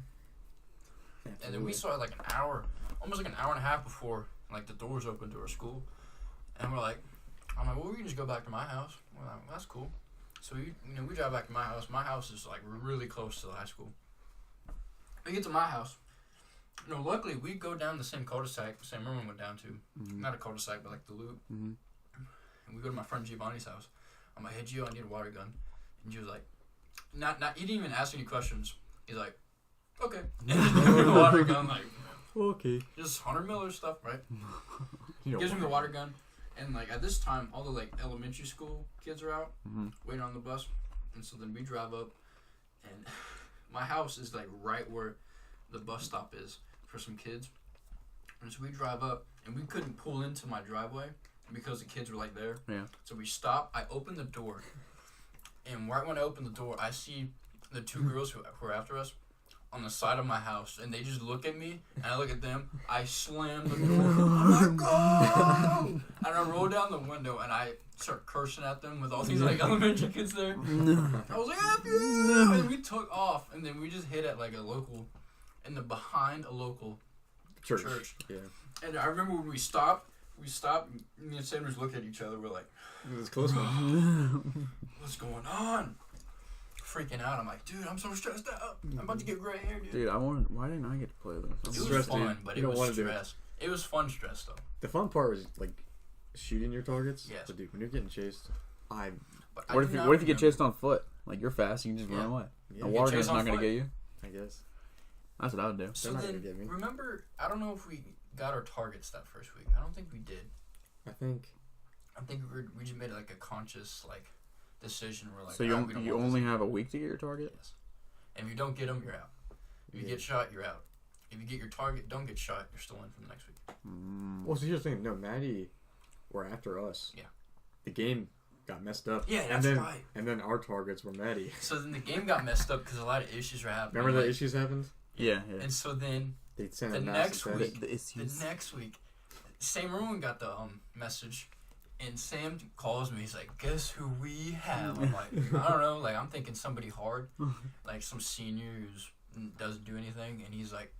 And then we saw it like an hour, almost like an hour and a half before like the doors opened to our school. And I'm like, well, we can just go back to my house. We're like, well, that's cool. So we drive back to my house. My house is like really close to the high school. We get to my house. Luckily we go down the same cul-de-sac Sam Merwin went down to. Not a cul-de-sac, but like the loop. Mhm. And we go to my friend Giovanni's house. I'm like, "Hey Gio, I need a water gun." And Gio's like, not he didn't even ask any questions. He's like, "Okay." And just gives me the water gun, like Okay. just Hunter Miller stuff, right? You know, Gives me the water gun, and like at this time, all the like elementary school kids are out Mhm. waiting on the bus, and so then we drive up, and my house is like right where the bus stop is for some kids, and so we drive up, and we couldn't pull into my driveway because the kids were like there. Yeah. So we stop. I open the door, and right when I open the door, I see the two girls who were after us on the side of my house, and they just look at me, and I look at them. I slam the door. I'm like, "Go!" And I roll down the window, and I start cursing at them with all these like elementary kids there. I was like, "F you!" And we took off, and then we just hit at like a local, behind a local church. Yeah. And I remember when we stopped, me and Sam just looked at each other, we're like, It was a close one. "What's going on?" Freaking out. I'm like, "Dude, I'm so stressed out. I'm about to get gray hair, dude." Dude, why didn't I get to play It this? was Stress, fun, dude. but You it don't was wanna do it. stress. It was fun stress, though. The fun part was like shooting your targets. Yes. But dude, when you're getting chased, But What if you get chased on foot? Like you're fast, you can just Yeah. run away. Yeah, A get water chased gun's on not gonna foot. get you. I guess. That's what I would do. So They're not then, gonna get me. remember, I don't know if we got our targets that first week. I don't think we did. I think. I think we just made like a conscious like decision. We're like, So "Ah, we you don't you want only this." have a week to get your target. Yes. And if you don't get them, you're out. If you Yeah. get shot, you're out. If you get your target, don't get shot, you're still in for the next week. Well, so here's the thing. No, Maddie were after us. Yeah. The game got messed up. Yeah, and that's then, right. And then our targets were Maddie. So then the game got messed up because a lot of issues were happening. Remember that like- issues happened? Yeah. And so then They sent The a next nasty week- text. The issues. the next week, Sam Irwin got the message, and Sam calls me. He's like, "Guess who we have?" I'm like, "I don't know." Like I'm thinking somebody hard, like some senior who doesn't do anything, and he's like,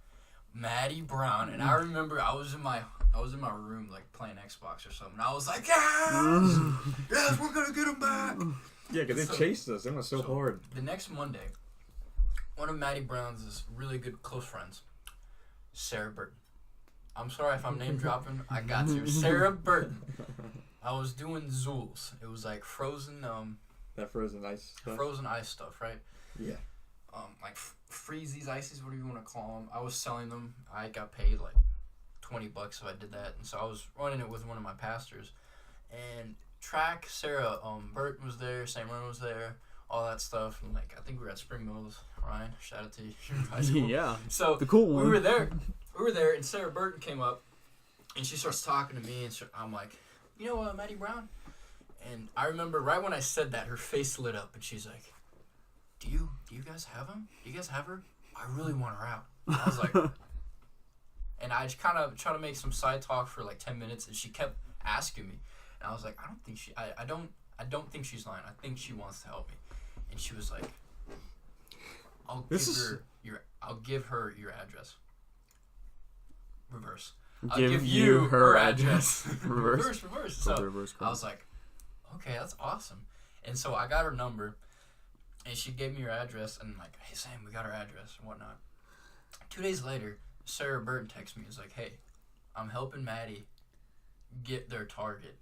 "Maddie Brown." And I remember I was in my room like playing Xbox or something. I was like, "Yes, yes, we're gonna get him back." Yeah, because they So- chased us. They went so hard. The next Monday, one of Maddie Brown's really good close friends, Sarah Burton. I'm sorry if I'm name dropping. I got to. Sarah Burton. I was doing Zools. It was like frozen That frozen ice stuff. frozen ice stuff, right? Yeah. Like freezies, ices, whatever you want to call them. I was selling them. I got paid like $20 if I did that, and so I was running it with one of my pastors. And track, Sarah Burton was there, Sam Ryan was there, all that stuff. And like I think we were at Spring Mills. Ryan, shout out to you. You're in high school. Yeah. So The cool one. we were there. And Sarah Burton came up, and she starts talking to me, and I'm like, "You know, Maddie Brown?" And I remember right when I said that, her face lit up, and she's like, "Do you guys have him? Do you guys have her? I really want her out." And I was like, and I just kind of try to make some side talk for like 10 minutes, and she kept asking me, and I was like, I don't think she's lying. I think she wants to help me. And she was like, I'll give her your address. Reverse. I'll give you her address. Reverse. So Reverse I was like, okay, that's awesome. And so I got her number, and she gave me her address, and I'm like, hey, Sam, we got her address and whatnot. 2 days later, Sarah Burton texts me. It's like, hey, I'm helping Maddie get their target.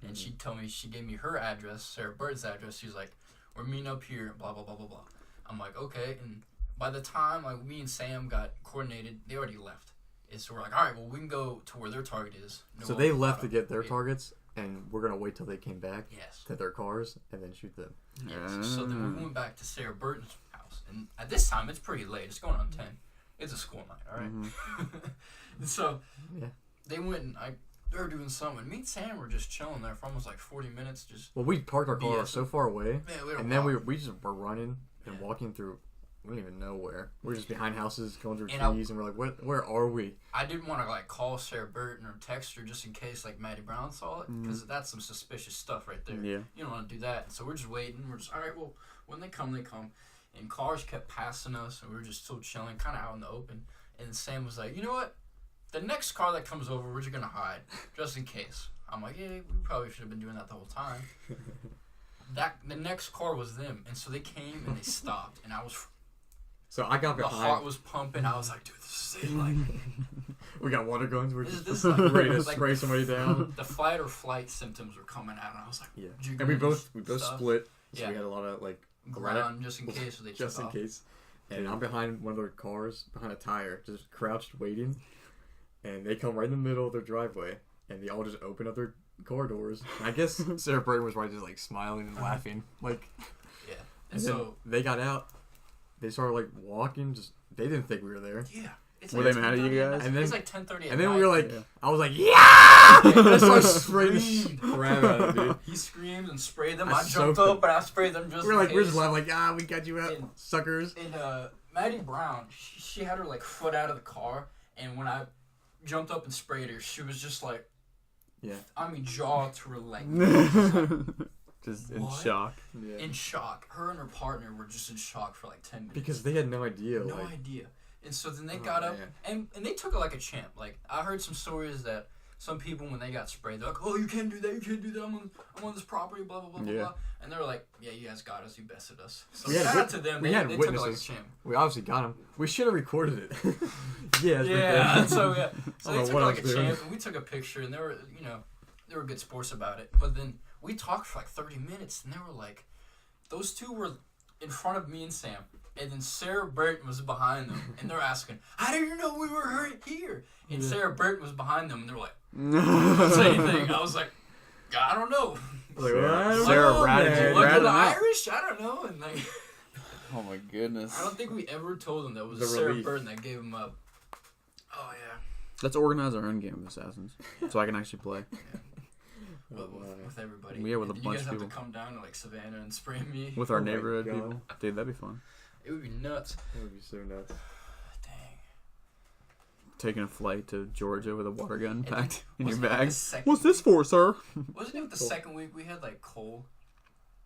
And she told me, she gave me her address, Sarah Burton's address. She's like, we're meeting up here, blah, blah, blah, blah, blah. I'm like, okay. And by the time like me and Sam got coordinated, they already left. And so we're like, all right, well, we can go to where their target is. No, So they left to get their targets, and we're going to wait till they came back Yes. to their cars and then shoot them. Yes. So then we went back to Sarah Burton's house. And at this time, it's pretty late. It's going on 10. It's a school night, all right? And so they went and they were doing something. Me and Sam were just chilling there for almost like 40 minutes. Well, we parked our car so far away, and then walking. we just were running and walking through. We don't even know where. We're just behind houses, going through And trees, and we're like, where are we? I didn't want to like call Sarah Burton or text her just in case like Maddie Brown saw it, because that's some suspicious stuff right there. Yeah. You don't want to do that. So we're just waiting. We're just all right. Well, when they come, they come. And cars kept passing us, and we were just still chilling, kind of out in the open. And Sam was like, you know what? The next car that comes over, we're just gonna hide, just in case. I'm like, yeah, we probably should have been doing that the whole time. The next car was them, and so they came and they stopped, and I was. So I got The behind. heart was pumping. I was like, dude, this is it. Like, We got water guns. We're just this is like, ready to like, spray somebody down. The fight or flight symptoms were coming out, and I was like, Yeah. "Did you And we get both this stuff?" split. So Yeah. we had a lot of like ground just in case they just took in off. case. And I'm behind one of their cars, behind a tire, just crouched waiting. And they come right in the middle of their driveway, and they all just open up their car doors. And I guess Sarah Burton was right, just like smiling and laughing, like. Yeah, And and then so they got out. They started like walking. Just they didn't think we were there. yeah. It's Were like they mad at you 10:30 guys? And then- it's like 10:30. And then we were like, Yeah. I was like, yeah! And I started spraying the Screamed. crap out of it, dude. He screamed and sprayed them. I I jumped soaked up and I sprayed them just. We're in like, we're case. just laughing, like, we got you out, And- suckers. And Maddie Brown, she had her like foot out of the car, and when I jumped up and sprayed her, she was just like, Yeah. I mean, jaw to her leg, Just in What? shock. Yeah. in shock. Her and her partner were just in shock for like 10 minutes. Because they had no idea. No like, idea. And so then they Oh, got up, man. and they took it like a champ. Like, I heard some stories that some people, when they got sprayed, they're like, oh, you can't do that, you can't do that, I'm on this property, blah, blah, blah, blah, Yeah. blah. And they were like, yeah, you guys got us, you bested us. So We had shout wit- out to them, we they, had they took it like a witnesses. champ. We obviously got him. We should have recorded it. Yeah. Yeah, so yeah. So I they don't took know it what like I a was doing. champ, and we took a picture, and they were, they were good sports about it. But then we talked for like 30 minutes, and they were like, those two were in front of me and Sam, and then Sarah Burton was behind them, and they're asking, how did you know we were here? And Sarah Burton was behind them, and they were like, don't say anything. I was like, I don't know. Like, well, I don't Sarah know, ratted man. you. Look at ratted the them out. Irish? I don't know. And like, Oh my goodness. I don't think we ever told them that it was The Sarah relief. Burton that gave them up. Oh, yeah. Let's organize our own game of Assassins so I can actually play. With, with everybody. Yeah, with a And bunch you guys of have people. to come down to like Savannah and spray me. With our Oh my neighborhood God. people. Dude, that'd be fun. It would be nuts. That would be so nuts. Dang. Taking a flight to Georgia with a water gun packed in your wasn't it bag. the second What's this for, sir? Wasn't it the Cool. second week we had like Cole,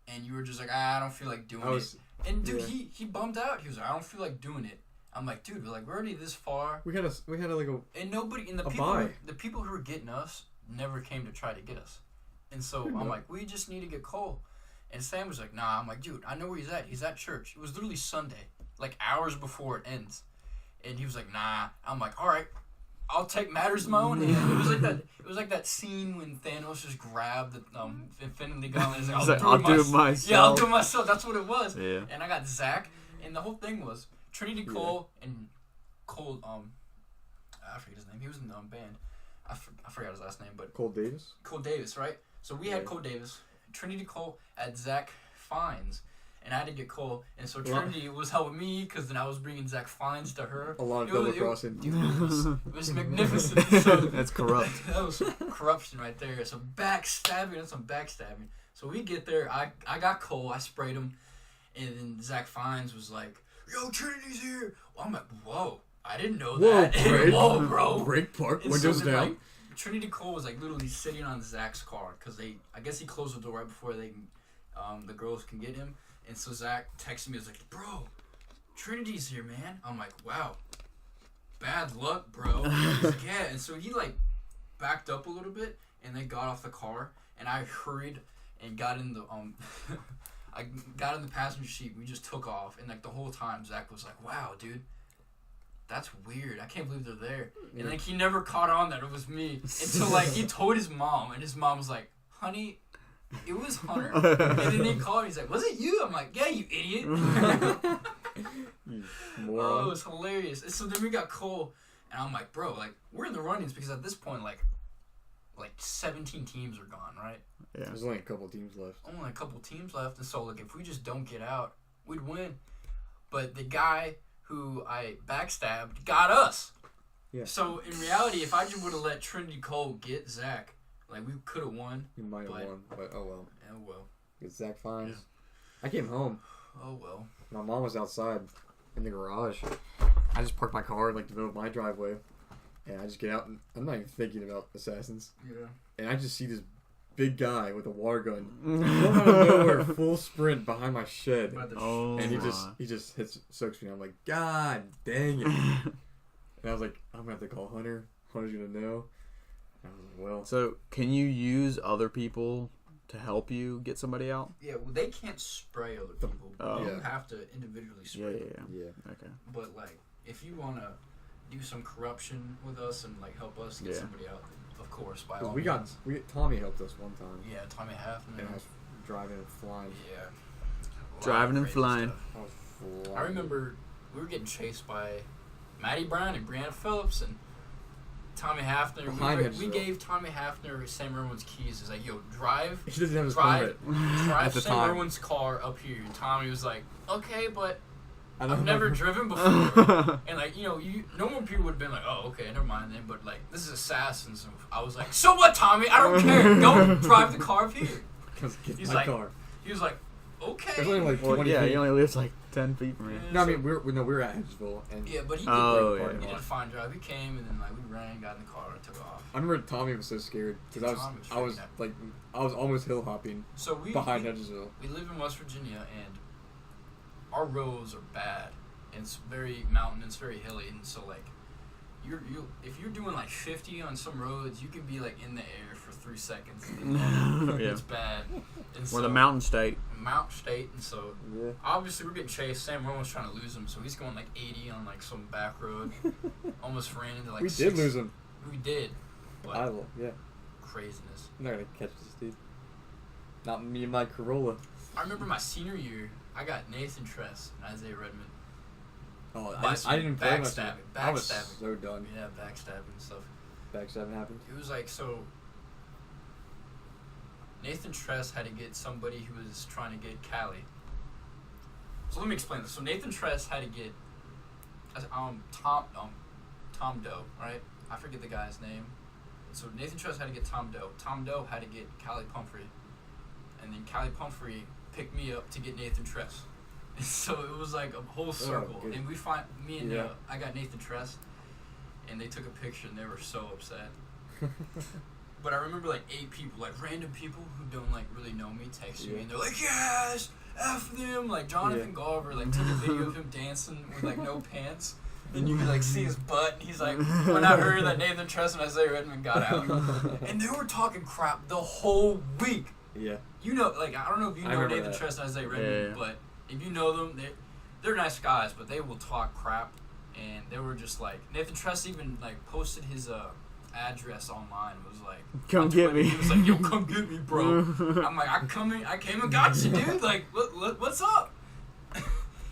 and you were just like, I don't feel like doing I was. it. And dude, yeah. he bummed out. He was like, I don't feel like doing it. I'm like, dude, we're already this far, We had a like a. and nobody, and the A people, buy. the people who were getting us never came to try to get us. And so Good I'm enough. like, we just need to get Cole. And Sam was like, nah. I'm like, dude, I know where he's at. He's at church. It was literally Sunday, like hours before it ends. And he was like, nah. I'm like, all right, I'll take matters in my own hand. It was like that. It was like that scene when Thanos just grabbed the Infinity Gauntlet. He's like, He's like, I'll do it myself. Yeah, I'll do it myself. That's what it was. Yeah. And I got Zach, and the whole thing was Trinity Cole and Cole. I forget his name. He was in the band. I forgot his last name, but Cole Davis. Cole Davis, right? So we had Yeah. Cole Davis, Trinity Cole had Zach Fines, and I had to get Cole, and so Well- Trinity was helping me because then I was bringing Zach Fines to her. A lot of It was- double crossing. Dude, it was magnificent. So, That's corrupt. that was corruption right there. Some backstabbing and some backstabbing. So we get there. I got Cole. I sprayed him, and then Zach Fines was like, "Yo, Trinity's here." Well, I'm like, "Whoa, I didn't know Whoa, that." break. Whoa, bro. Break park. And Windows so then, down. like, Trinity Cole was like literally sitting on Zach's car because I guess he closed the door right before the girls can get him. And so Zach texted me, was like, "Bro, Trinity's here, man." I'm like, "Wow, bad luck, bro. He's like, yeah. And so he, like, backed up a little bit, and they got off the car, and I hurried and got in the, I got in the passenger seat. We just took off, and, like, the whole time, Zach was like, wow, dude. That's weird. I can't believe they're there. And, like, he never caught on that it was me until, like, he told his mom, and his mom was like, honey, it was Hunter. And then he called me. He's like, was it you? I'm like, yeah, you idiot. You Oh, it moron. was hilarious. And so then we got Cole, and I'm like, bro, like, we're in the runnings because at this point, like 17 teams are gone, right? Yeah. There's only a couple teams left. Only a couple teams left, and so, like, if we just don't get out, we'd win. But the guy who I backstabbed got us. Yeah. So, in reality, if I just would have let Trinity Cole get Zach, like, we could have won. You might have But- won, but oh well. Oh, well. Get Zach Fines. I came home. Oh, well. My mom was outside in the garage. I just parked my car in, like, the middle of my driveway. And I just get out, and I'm not even thinking about assassins. Yeah. And I just see this big guy with a water gun come out of nowhere, full sprint behind my shed. By the Oh, And he my. just soaks me. I'm like, God dang it. And I was like, I'm going to have to call Hunter. Hunter's going to know. And I was like, well. So, can you use other people to help you get somebody out? Yeah, well, they can't spray other people. Oh. You Yeah. have to individually Yeah, spray. yeah, yeah. Yeah. Okay. But, like, if you want to do some corruption with us and, like, help us get Yeah. somebody out, then of course, by 'Cause all we means. Tommy helped us one time. Yeah, Tommy Halfman. And I was driving and flying. Yeah. A lot of Driving and crazy flying. stuff. I was flying. I remember we were getting chased by Maddie Brown and Brianna Phillips and Tommy Hafner. Behind We Hedgesville. gave Tommy Hafner Sam Irwin's keys. It's like, yo, drive He doesn't have his drive permit. the Sam time. Irwin's car up here. And Tommy was like, okay, but I I've don't never know. driven before. And, like, you know, normal people would have been like, oh, okay, never mind then. But, like, this is Assassins. And I was like, so what, Tommy? I don't care. Don't drive the car up here. Because get He's my like, car. He was like, okay. There's only like Well, 20 yeah, feet. he only lives like 10 feet from here. No, I mean, we were at Hedgesville. And Yeah, but he did, Oh, he yeah. did a fine job. He came, and then, like, we ran, got in the car, and took off. I remember Tommy was so scared. Because Tommy was I was freaking out. like, I was almost hill hopping So behind Hedgesville. we live in West Virginia, and our roads are bad. And it's very mountain, it's very hilly, and so, like, if you're doing like 50 on some roads, you can be like in the air for 3 seconds. Yeah. It's bad. And We're the mountain state. Mount State, and so Yeah. obviously we're getting chased. Sam Rowan's trying to lose him, so he's going like 80 on like some back road. Almost ran into like We six. did lose him. We did, but I will. Yeah. craziness. I'm not going to catch this dude. Not me and my Corolla. I remember my senior year, I got Nathan Tress and Isaiah Redmond. Oh, By I didn't play much. backstabbing. I was Backstabbing. so done. Yeah, backstabbing and stuff. Backstabbing happened. It was like, so Nathan Tress had to get somebody who was trying to get Callie. So let me explain this. So Nathan Tress had to get Tom Doe, right? I forget the guy's name. So Nathan Tress had to get Tom Doe. Tom Doe had to get Callie Pumphrey. And then Callie Pumphrey picked me up to get Nathan Tress. And so it was like a whole circle. good. And me and Yeah. I got Nathan Tress, and they took a picture and they were so upset. But I remember like 8 people, like random people who don't like really know me, texting me, Yeah. and they're like, "Yes, F them!" Like Jonathan Yeah. Garver, like took a video of him dancing with like no pants, and you could like see his butt. And he's like, when I heard that Nathan Tress and Isaiah Redmond got out, and they were talking crap the whole week. Yeah. You know, like I don't know if you I know remember Nathan that. Tress and Isaiah Redmond, Yeah. but if you know them, they're nice guys, but they will talk crap. And they were just like, Nathan Tress even like posted his address online. It was like, Come on get Twitter, me. He was like, yo, come get me, bro. I'm like, I came and got you, dude. Like, what's up?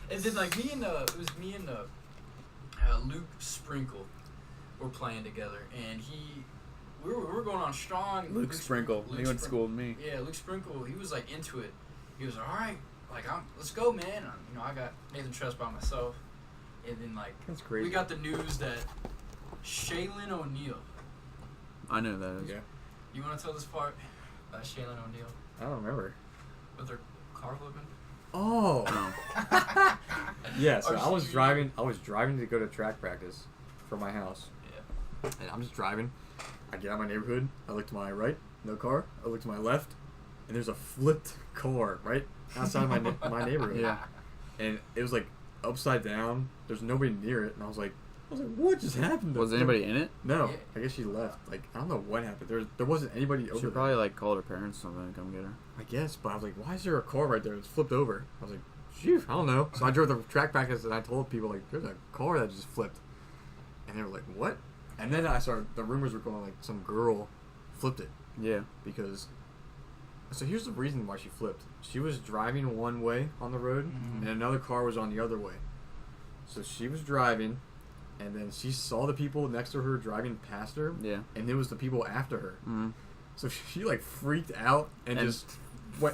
And then like it was me and Luke Sprinkle were playing together, and we were going on strong. Luke Sprinkle. He went to school with me. Yeah, Luke Sprinkle. He was like into it. He was like, all right, like let's go, man. I got Nathan Tress by myself, and then like That's crazy. we got the news that Shaylin O'Neal. I know that is. Yeah. You want to tell this part about Shaylin O'Neal I don't remember. with her car flipping? Oh. No. Yeah, so Or I was she- driving to go to track practice from my house. Yeah. And I'm just driving. I get out of my neighborhood. I look to my right, no car. I look to my left, and there's a flipped car right outside my my neighborhood. Yeah. And it was like upside down. There's nobody near it, and I was like, I was like, what just happened? Was anybody in it? No. Yeah. I guess she left. Like, I don't know what happened. There wasn't anybody She over there. probably like called her parents or something to come get her. I guess, but I was like, why is there a car right there? It's flipped over. I was like, phew, I don't know. So I drove the track practice and I told people, like, there's a car that just flipped. And they were like, what? And then the rumors were going like some girl flipped it Yeah. because. So here's the reason why she flipped. She was driving one way on the road and another car was on the other way. So she was driving and then she saw the people next to her driving past her Yeah. and it was the people after her. Mm-hmm. So she like freaked out and just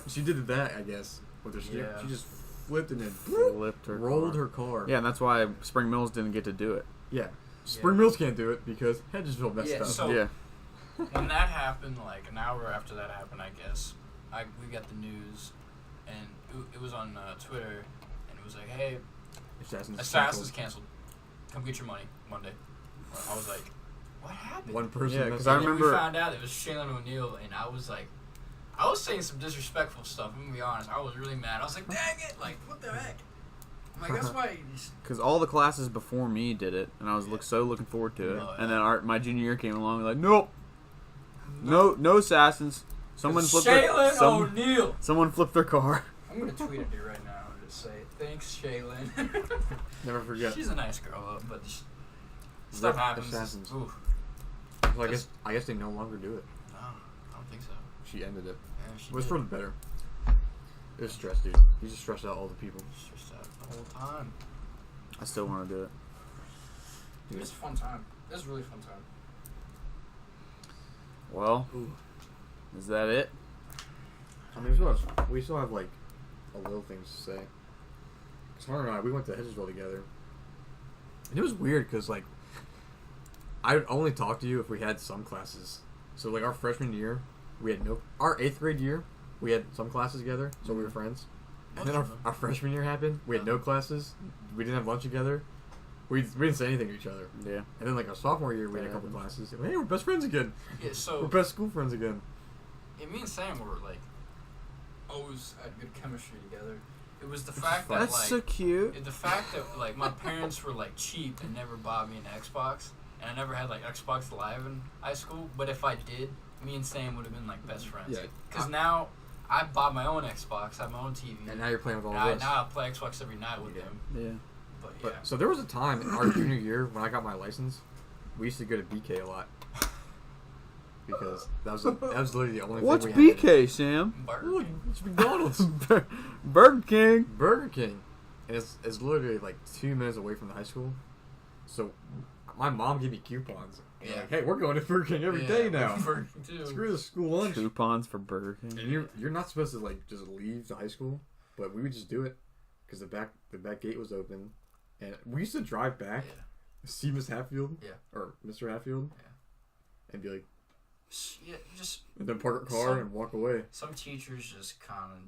she did that, I guess, with her stick. Yeah. She just flipped and then Flipped her rolled car. her car. Yeah, and that's why Spring Mills didn't get to do it. Yeah. Spring Mills can't do it because Hedgesville messed Yeah, up. so- Yeah. When that happened, like an hour after that happened, I guess, we got the news, and it was on Twitter, and it was like, hey, Assassin's canceled. Come get your money Monday. I was like, what happened? One person. Yeah, messed 'cause I up. And then remember- we found out it was Shaylin O'Neal, and I was like, I was saying some disrespectful stuff. I'm gonna be honest. I was really mad. I was like, dang it! Like, what the heck? I'm like, that's why. Because all the classes before me did it, and I was Yeah. so looking forward to it. Oh, And yeah. then my junior year came along, like, nope, no assassins. Someone flipped Shaylin their, O'Neal. someone flipped their car. I'm gonna tweet at you right now and just say, thanks, Shaylin. Never forget. She's a nice girl, but just Rip stuff happens. Assassins. Oof. So I guess they no longer do it. No, I don't think so. She ended it. Yeah, she It was did. for the better. It was stress, dude. You just stressed out all the people. Stressed out the whole time. I still want to do it. Dude, it's a fun time. It's a really fun time. Well, Ooh. is that it? I mean, we still have like a little things to say. Cause Hunter and I, we went to Hedgesville together, and it was weird because like I would only talk to you if we had some classes. So like our freshman year, we had no. Our 8th grade year, we had some classes together, so we were friends. And then our freshman year happened. We had no classes. We didn't have lunch together. We didn't say anything to each other. Yeah. And then like our sophomore year, we had a couple classes. Hey, we're best friends again. Yeah, so We're best school friends again. me and Sam were like always had good chemistry together. It was the fact that That's like so cute. the fact that like my parents were like cheap and never bought me an Xbox, and I never had like Xbox Live in high school. But if I did, me and Sam would have been like best friends. Yeah. Because now I bought my own Xbox, I have my own TV, And now you're playing with all and of us. now I play Xbox every night with Yeah. them. Yeah. But yeah, But so there was a time in our junior year when I got my license, we used to go to BK a lot because that was literally the only What's thing we had. BK, Sam? Burger Ooh, King. it's McDonald's. Burger King. Burger King. And it's literally like 2 minutes away from the high school. So my mom gave me coupons. And Yeah. like, hey, we're going to Burger King every day now. Burger King too. Screw the school lunch. Coupons for Burger King. And you're not supposed to like just leave the high school, but we would just do it because the back gate was open, and we used to drive back, Yeah. see Miss Hatfield, Yeah. or Mr. Hatfield, Yeah. and be like, Yeah, just and then park our car Some- and walk away. some teachers just kind of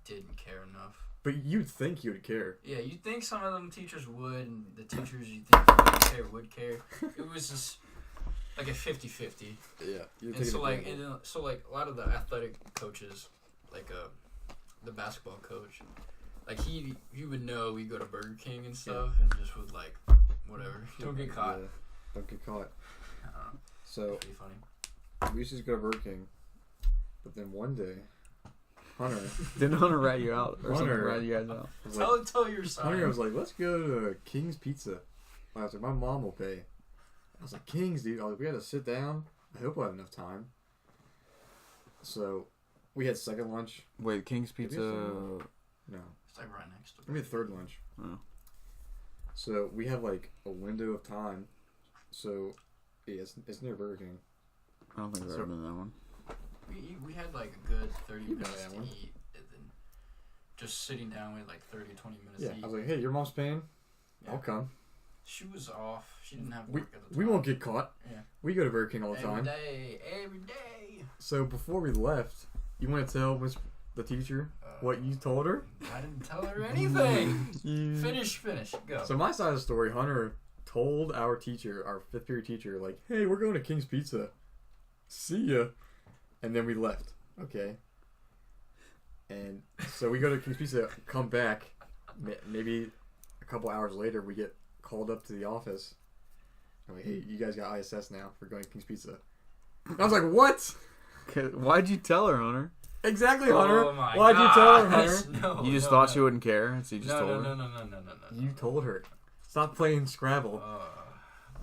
didn't care enough. But you'd think he would care. Yeah, you'd think some of them teachers would, and the teachers you think would care. It was just like a 50-50. Yeah. And so like, a lot of the athletic coaches, like the basketball coach, like he would know we go to Burger King and stuff, and just would like, whatever, don't get caught. Yeah, don't get caught. I don't know. So Pretty funny. we used to just go to Burger King, but then one day, Hunter Didn't Hunter rat you out or something? Hunter. Rat you guys out. was like, Tell your Hunter side. was like, let's go to King's Pizza. I was like, my mom will pay. I was like, King's, dude. I was like, we had to sit down. I hope I have enough time. So we had second lunch. Wait, King's Pizza. No, It's like right next to. we had third lunch. Oh. So we have like a window of time. So yeah, it's near Burger King. I don't think I've ever been to that one. We had like a good 30 You've been minutes to that to one. eat, and then just sitting down with like 30, 20 minutes Yeah, to eat. I was like, hey, your mom's paying. Yeah. I'll come. She was off. She didn't have We work at the time. we won't get caught. Yeah. We go to Burger King all the time. Every day. So before we left, you want to tell the teacher what you told her? I didn't tell her anything. Finish. Go. So my side of the story, Hunter told our teacher, our 5th period teacher, like, hey, we're going to King's Pizza. See ya. And then we left. Okay. And so we go to King's Pizza, come back. Maybe a couple hours later, we get called up to the office. I'm like, hey, you guys got ISS now for going to King's Pizza. And I was like, what? Why'd you tell her, Hunter? Exactly, Hunter. Oh my Why'd you tell her, gosh. Hunter? No, You just no, thought no. she wouldn't care, and so you just No, told no, her. no. You told her. Stop playing Scrabble.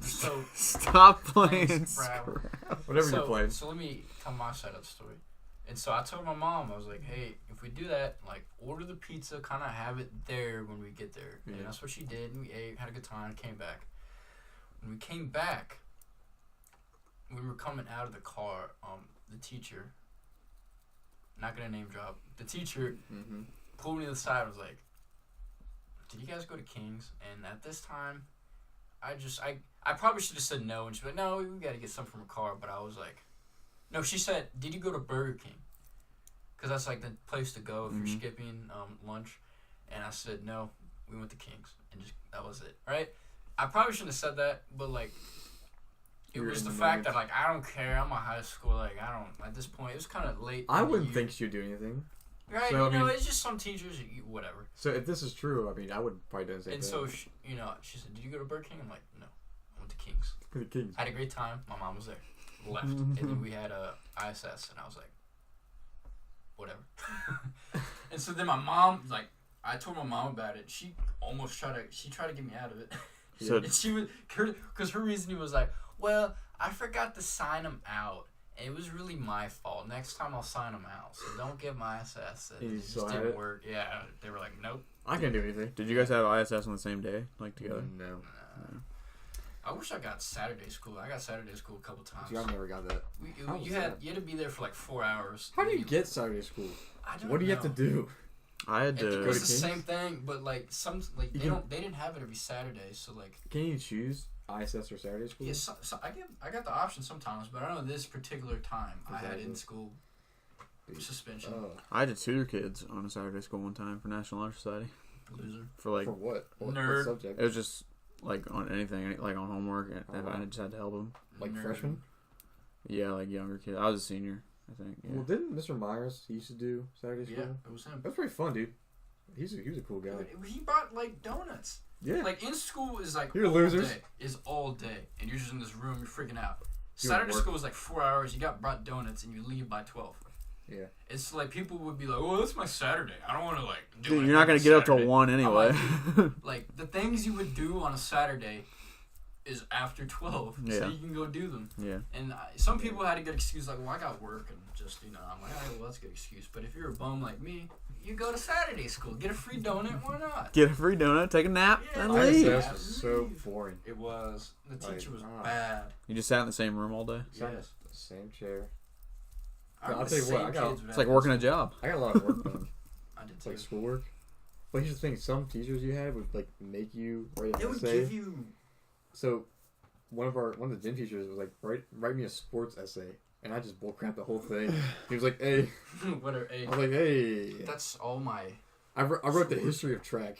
So Stop playing Scrabble. Whatever you're playing. So let me tell my side of the story. And so I told my mom, I was like, hey, if we do that, like, order the pizza, kind of have it there when we get there. Yeah. And that's what she did. And we ate, had a good time, came back. When we came back, we were coming out of the car. The teacher, not gonna name drop, the teacher Mm-hmm. pulled me to the side and was like, did you guys go to King's? And at this time, I probably should have said no. And she's like, no, we got to get something from a car. But I was like, no, she said, did you go to Burger King? Because that's like the place to go if you're skipping lunch. And I said, no, we went to King's. And just that was it, right? I probably shouldn't have said that, but like, it You were was in the the fact moment. that like, I don't care. I'm a high school. Like, I don't, at this point, it was kind of late. I in the wouldn't year. think she'd do anything. Right? So, I you know, mean- it's just some teachers, whatever. So if this is true, I mean, I would probably do the same And thing. so, she said, did you go to Burger King? I'm like, no, I went to King's. For the Kings. I had a great time. My mom was there. Left. And then we had a ISS, and I was like, whatever. And so then my mom, like, I told my mom about it. She almost tried to get me out of it. So And she was, because her reasoning was like, well, I forgot to sign them out. And it was really my fault. Next time I'll sign them out. So don't give my ISS. You It just still had didn't it? work. Yeah. They were like, nope. I can't do anything. did you guys have ISS on the same day, like together? No. I wish I got Saturday school. I got Saturday school a couple times. See, I never got that. How was You had to be there for like 4 hours. How do you get Saturday school? I don't What do you have to know. do? I had It to. was to the King's? same thing, but like You they didn't have it every Saturday. So like Can you choose ISS or Saturday school? yeah, so I got the option sometimes, but I know this particular time I had Exactly. in school suspension. Oh. I had to tutor kids on a Saturday school one time for National Honor Society Loser. for like For what? What Nerd. subject? it was just like on anything, like on homework, and Oh, wow. I just had to help them. Like Nerd. freshman? Yeah, like younger kids. I was a senior, I think. Yeah. Well, didn't Mr. Myers, he used to do Saturday Yeah, school? it was him. That was pretty fun, dude. He was a cool guy. He brought like donuts. Yeah. Like in school is like You're all losers. day. Is all day, and you're just in this room. You're freaking out. Doing Saturday work. school is like 4 hours. You got brought donuts, and you leave by 12. Yeah. It's like people would be like, "Oh, that's my Saturday. I don't want to like do." Dude, anything you're not gonna on get up till Saturday." 1 anyway. Like the things you would do on a Saturday is after 12, Yeah. so you can go do them. yeah. And some people had a good excuse, like, "Well, I got work," and just I'm like, "All right, well, that's a good excuse." But if you're a bum like me, you go to Saturday school, get a free donut. Why not? Get a free donut, take a nap, Yeah, and I leave. see. ISS was so boring. It was. The teacher was Like, bad. You just sat in the same room all day. Sat in Yes. the same chair. I'm I'll the tell you what, same I got- kids It's like back working a in school. job. I got a lot of work done. I did It's too. like schoolwork. But here's the thing: some teachers you had would like make you write They an would essay. give you. So one of the gym teachers was like, write me a sports essay, and I just bullcrap the whole thing. He was like, hey, Whatever. Hey, I was like, hey, that's all my I wrote the history of track.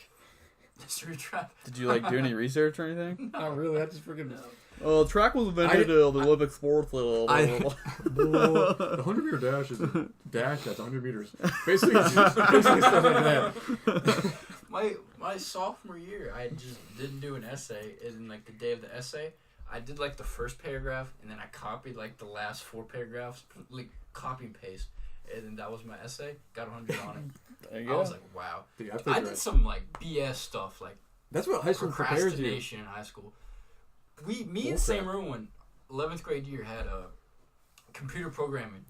history track. Did you like do any research or anything? Not really. I just freaking. Well, track was invented I- the Olympic sport. The 100 meter dash is a dash that's 100 meters. Basically, basically stuff like that. My sophomore year, I just didn't do an essay, and like the day of the essay, I did like the first paragraph, and then I copied like the last 4 paragraphs, like copy and paste, and then that was my essay. Got 100 on it. There you I go. was like, wow. Dude, I did some like BS stuff, like That's what high school prepares you. procrastination in high school. Me in the same room when 11th grade year had computer programming,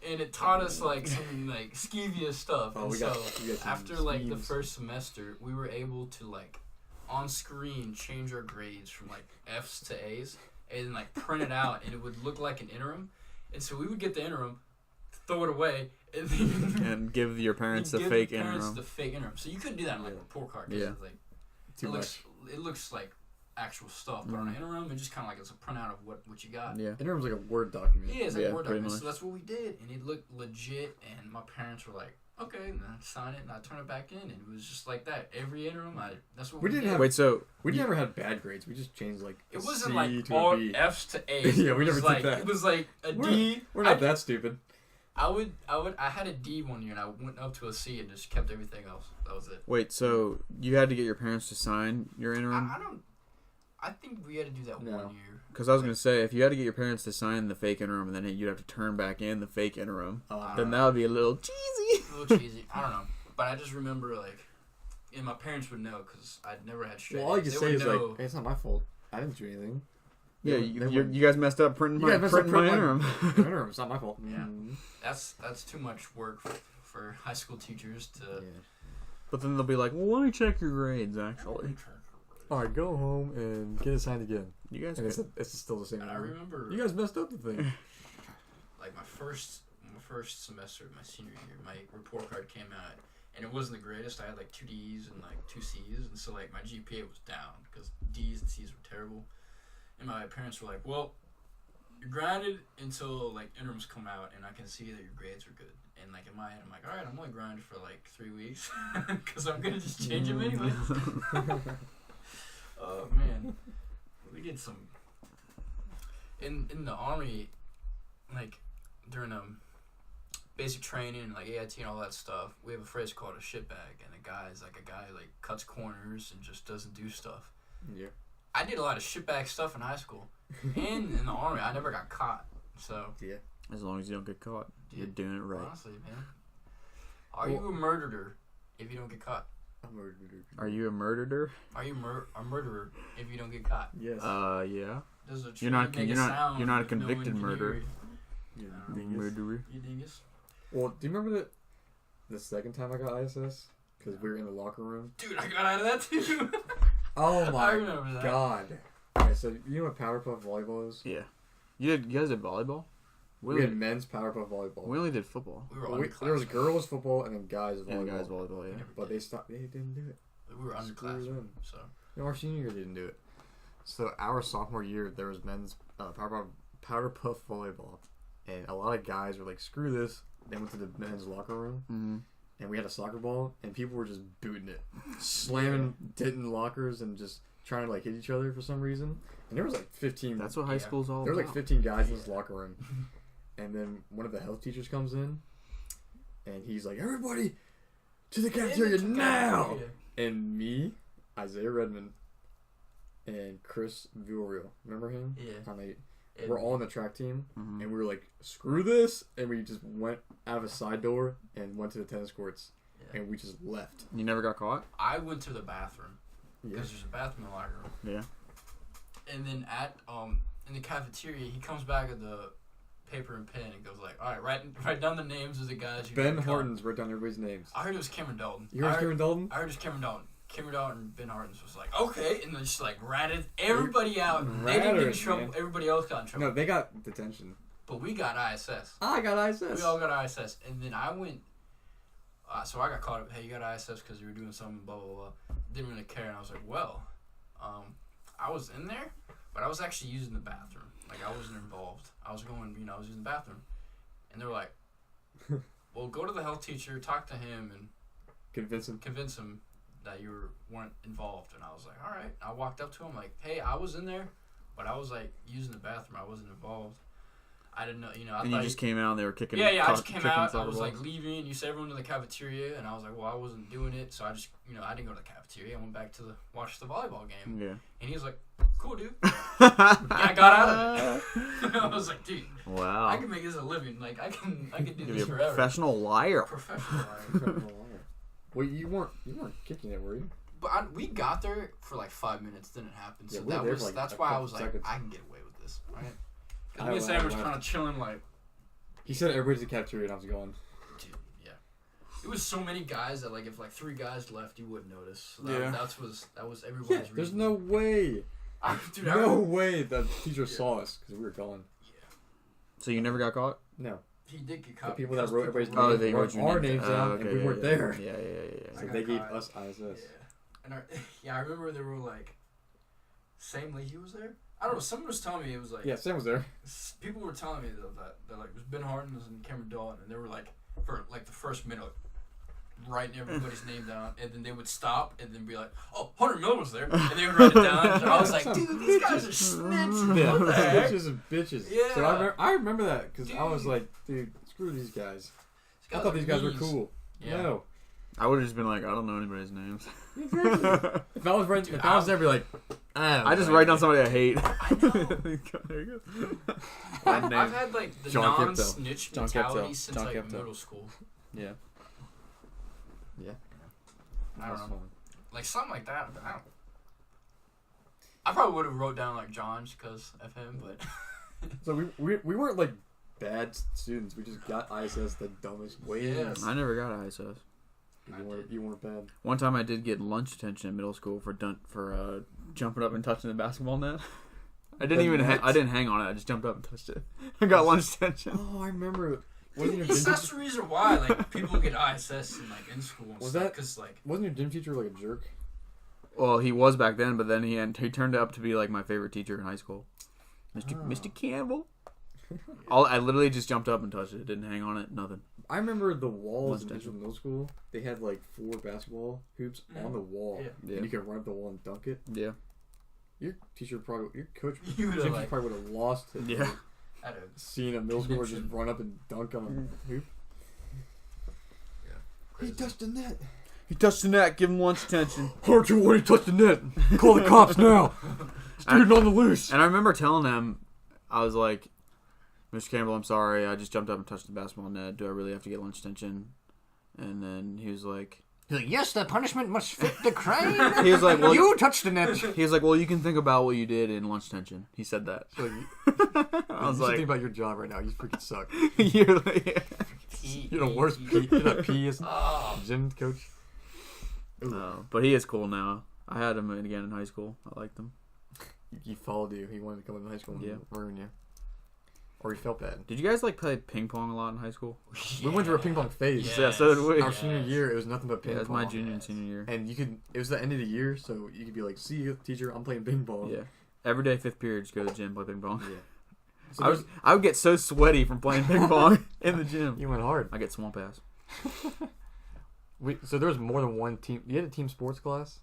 and it taught us like some like skeevious stuff. Oh, and we so got some after like the schemes. first semester, we were able to like on screen change our grades from like F's to A's, and then like print it out, and it would look like an interim. And so we would get the interim, throw it away, and then And give your parents the give fake the parents interim. the fake interim. So you couldn't do that on like a Yeah. report card. 'Cause Yeah. it's, like, Too much. it looks like actual stuff, but on an interim, it's just kind of like it's a printout of what you got. Yeah. Interim's like a Word document. Yeah, it's like Yeah, a Word pretty document. much. So that's what we did, and it looked legit. And my parents were like, "Okay," and I sign it, and I turn it back in, and it was just like that. Every interim, that's what We we didn't did. have- Wait, so We never had bad grades. We just changed like It a wasn't C like to a all B. F's to A's. Yeah, It we was never did like, that. It was like a We're- D. We're not that stupid. I had a D one year, and I went up to a C and just kept everything else. That was it. wait, so you had to get your parents to sign your interim? I don't. I think we had to do that No. 1 year. Because I was gonna say, if you had to get your parents to sign the fake interim, and then you'd have to turn back in the fake interim, then that would be a little cheesy. A little cheesy. I don't know. But I just remember, like, and my parents would know because I'd never had straight Well, all you A's. can They say would is know. like, hey, it's not my fault. I didn't do anything. Yeah, They you wouldn't- guys messed up printing You my, guys messed up printing my printing interim. interim. It's not my fault. Yeah. Mm. That's too much work for high school teachers to. Yeah. But then they'll be like, well, let me check your grades, actually. All right, go home and get it signed again. You guys And could- it's still the same. And I number. remember, You guys messed up the thing. like my first semester of my senior year, my report card came out, and it wasn't the greatest. I had like 2 D's and like 2 C's, and so like my GPA was down because D's and C's were terrible. And my parents were like, "Well, you're grounded until like interims come out, and I can see that your grades are good." And like in my head, I'm like, "All right, I'm only grounded for like 3 weeks because I'm gonna just change them anyway." Oh man, we did some in the army, like during basic training and like AIT and all that stuff. We have a phrase called a shitbag, and a guy like cuts corners and just doesn't do stuff. Yeah. I did a lot of shitbag stuff in high school and in the army. I never got caught, so As long as you don't get caught, you're doing it right. honestly, man, are you a murderer if you don't get caught? I'm murdered. Are you a murderer? Are you a murderer if you don't get caught? Yes. Yeah. Does a You're not- tree make you're a not- sound you're not a if no one convicted can hear murderer. it? You dingus. Murderer. You dingus? Well, do you remember the second time I got ISS? Because we were in the locker room. Dude, I got out of that too. Oh I my remember that. god. Alright, so you know what Powerpuff Volleyball is? Yeah. You guys did volleyball? We had men's Powerpuff Volleyball. We only did football. We were Well, there was underclassmen. girls football and then guys volleyball. And guys volleyball, yeah. But they stopped. They didn't do it. We were Screw underclassmen, them. so No, our senior year didn't do it. So our sophomore year, there was men's Powerpuff Volleyball, and a lot of guys were like, "Screw this." They went to the men's locker room, Mm-hmm. and we had a soccer ball, and people were just booting it, slamming it in lockers, and just trying to like hit each other for some reason. And there was like 15. That's what high Yeah. school's all There was about. like 15 guys in this locker room, and then one of the health teachers comes in, and he's like, "Everybody to the cafeteria now!" And me, Isaiah Redmond, and Chris Villarreal, remember him? Yeah. We're all on the track team, Mhm. and we were like, "Screw this!" And we just went out of a side door and went to the tennis courts, Yeah. and we just left. You never got caught? I went to the bathroom Yeah. because there's a bathroom in the locker room. Yeah. And then at in the cafeteria, he comes back with the paper and pen and goes like, "All right, write down the names of the guys you Ben got." Harden's wrote down everybody's names. I heard it was Cameron Dalton. You heard Kieran Dalton? I heard it was Cameron Dalton. Cameron Dalton, Ben Hardens was like, "Okay," and then just like ratted everybody out. They didn't get in Ratted, trouble. man. Everybody else got in trouble. No, they got detention. But we got ISS. I got ISS. We all got ISS, and then I went. So I got caught up. Hey, you got ISS because you were doing something. Blah blah blah. Didn't really care, and I was like, well, I was in there, but I was actually using the bathroom. Like I wasn't involved. I was going. I was using the bathroom, and they're like, well, go to the health teacher, talk to him, and Convince him. convince him that you weren't involved. And I was like, all right. I walked up to him like, hey, I was in there, but I was like using the bathroom. I wasn't involved. I didn't know. I And thought you just came out and they were kicking. yeah, I just came kicking out. I soccer was balls. like leaving. You said everyone to the cafeteria, and I was like, well, I wasn't doing it, so I just, I didn't go to the cafeteria. I went back to watch the volleyball game, Yeah. and he was like, cool, dude. I got out of it. I was like, dude, Wow. I can make this a living. Like I can do You'd be this a forever. professional liar. Professional. liar. Well, you weren't kicking it, were you? But we got there for like 5 minutes, then it happened. So Yeah, we were there for, like, that's a why I couple was like, seconds. I can get away with this, right? I Me and Sam were laughed. kind of chilling, like, He said everybody's at the cafeteria, and I was going. dude, yeah. It was so many guys that like if like 3 guys left, you wouldn't notice. So Yeah. that was everybody's Yeah, reason. there's no way. Dude, No way the teacher saw us because we were gone. So you never got caught? No. He did get The caught. people that because wrote people everybody's wrote- names they wrote wrote your our name names down, and we weren't there. Yeah. So I they got gave caught. us ISS. Yeah. And I remember they were like, same Leahy was there. I don't know. Someone was telling me it was like. Yeah, Sam was there. People were telling me that like it was Ben Hardens and Cameron Dalton, and they were like for like the first minute writing everybody's name down, and then they would stop and then be like, "Oh, Hunter Miller was there," and they would write it down. And I was like, "Dude, these guys are snitching." Yeah, What the heck? bitches and bitches. Yeah. So I remember that because I was Dude. like, dude, screw these guys. These I thought these guys were meanies. cool. Yeah. No. I would have just been like, I don't know anybody's names. Exactly. If I was writing, if I was there, I'd be like, I just write down somebody I hate. I know. There you go. I've had like the John Kipto. non-snitch John mentality Kipto. since John like Kipto. middle school. Yeah. I don't know. Like something like that. I don't. I probably would have wrote down like John's because of him, but So we weren't like bad students. We just got ISS the dumbest way. Yes. I never got ISS. You weren't bad. One time I did get lunch detention in middle school for jumping up and touching the basketball net. I didn't The even net? I didn't hang on it. I just jumped up and touched it. I got lunch detention. Oh, I remember. Wasn't your it's gym that's teacher, the reason why like people get ISS in like in school. And Was stuff, that- because like wasn't your gym teacher like a jerk? Well, he was back then, but then he turned out to be like my favorite teacher in high school, Mr. Campbell. I literally just jumped up and touched it. Didn't hang on it. Nothing. I remember the walls in Mustache. Mitchell Middle School. They had like 4 basketball hoops on the wall, Yeah. Yeah. and you could run up the wall and dunk it. Yeah. Your coach, you would gym have teacher like probably would have lost it. Yeah. at a Seeing a middle schooler just run up and dunk on a hoop. crazy. the net. He touched the net. Give him lunch detention. Hard you when he touched the net. Call the cops now. Student on the loose. And I remember telling him, I was like, Mr. Campbell, I'm sorry. I just jumped up and touched the basketball net. Do I really have to get lunch detention? And then he was like, Yes, the punishment must fit the crime. he was like, well, You touched the net. he was like, well, you can think about what you did in lunch detention. He said that. Like, I was you should think like, about your job right now. You freaking suck. you're like, You're the worst P.S. Oh, gym coach. no, but he is cool now. I had him again in high school. I liked him. He followed you. He wanted to come into high school and Yeah. ruin you. Or he felt bad. Did you guys like play ping pong a lot in high school? We went through a ping pong phase. Yes. Yeah, so did we. Our senior year, it was nothing but ping Yeah, it was pong. my junior and senior year. And it was the end of the year, so you could be like, see you, teacher, I'm playing ping pong. Yeah. Every day, 5th period, just go to the gym, play ping pong. Yeah. So I would get so sweaty from playing ping pong in the gym. you went hard. I get swamp ass. So there was more than one team. You had a team sports class?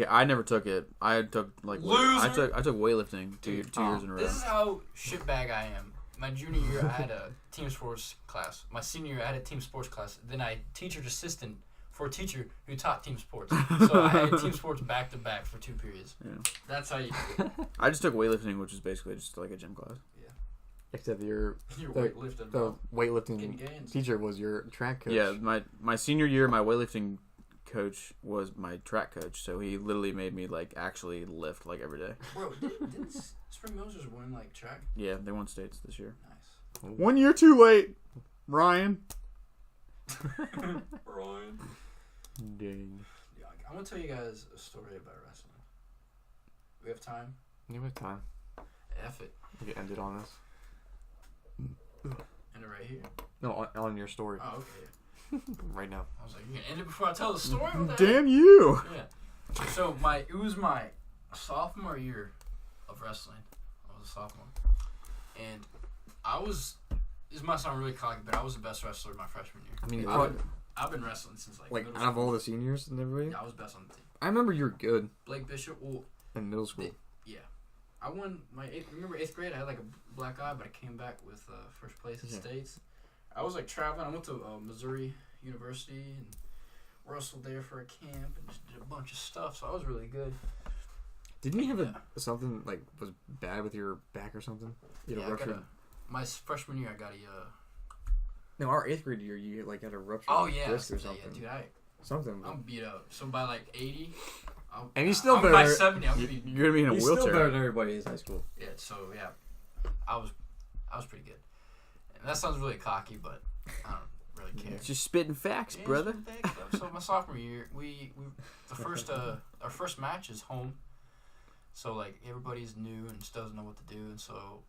I never took it. I took I Loser. took weightlifting two years in a row. this is how shitbag I am. My junior year, I had a team sports class. My senior year, I had a team sports class. Then I teacher's assistant for a teacher who taught team sports. So I had team sports back to back for 2 periods. Yeah. That's how you do it. I just took weightlifting, which is basically just like a gym class. Except your You're The- weightlifting. the Getting weightlifting gains. teacher was your track coach. Yeah, my senior year, my weightlifting coach was my track coach, so he literally made me like actually lift like every day. Bro, didn't Spring Mills just win like track? Yeah, they won states this year. Nice. 1 year too late, Ryan. Ryan. Dang. Yeah, I want to tell you guys a story about wrestling. We have time? You have time. F it. We can end it on this. End it right here. No, on your story. Oh, okay. Right now. I was like, you gonna end it before I tell the story? What the heck? Damn you! Yeah. So it was my sophomore year of wrestling. I was a sophomore, and this might sound really cocky, but I was the best wrestler my freshman year. I mean, I've been wrestling since like like middle out of all school. the seniors and everybody, Yeah, I was best on the team. I remember you were good Blake Bishop. Well, in middle school. yeah, I won my remember 8th grade. I had like a black eye, but I came back with first place in Yeah. states. I was like traveling. I went to Missouri University and wrestled there for a camp and just did a bunch of stuff. So I was really good. Didn't you have Yeah. something like was bad with your back or something? You had Yeah, a I got rupture. my freshman year, I got a. No, our 8th grade year, you like had a rupture. Oh yeah, wrist or yeah, something. dude. Something. I'm beat up. So by like 80, And he's still I'm better. by 70. I'm beat. You're gonna be in a He's wheelchair. still better than everybody in his high school. Yeah. So yeah, I was pretty good. And that sounds really cocky, but I don't really care. Just spitting facts, Yeah, brother. it's been big, though. So my sophomore year, we the first our first match is home. So like everybody's new and just doesn't know what to do, and so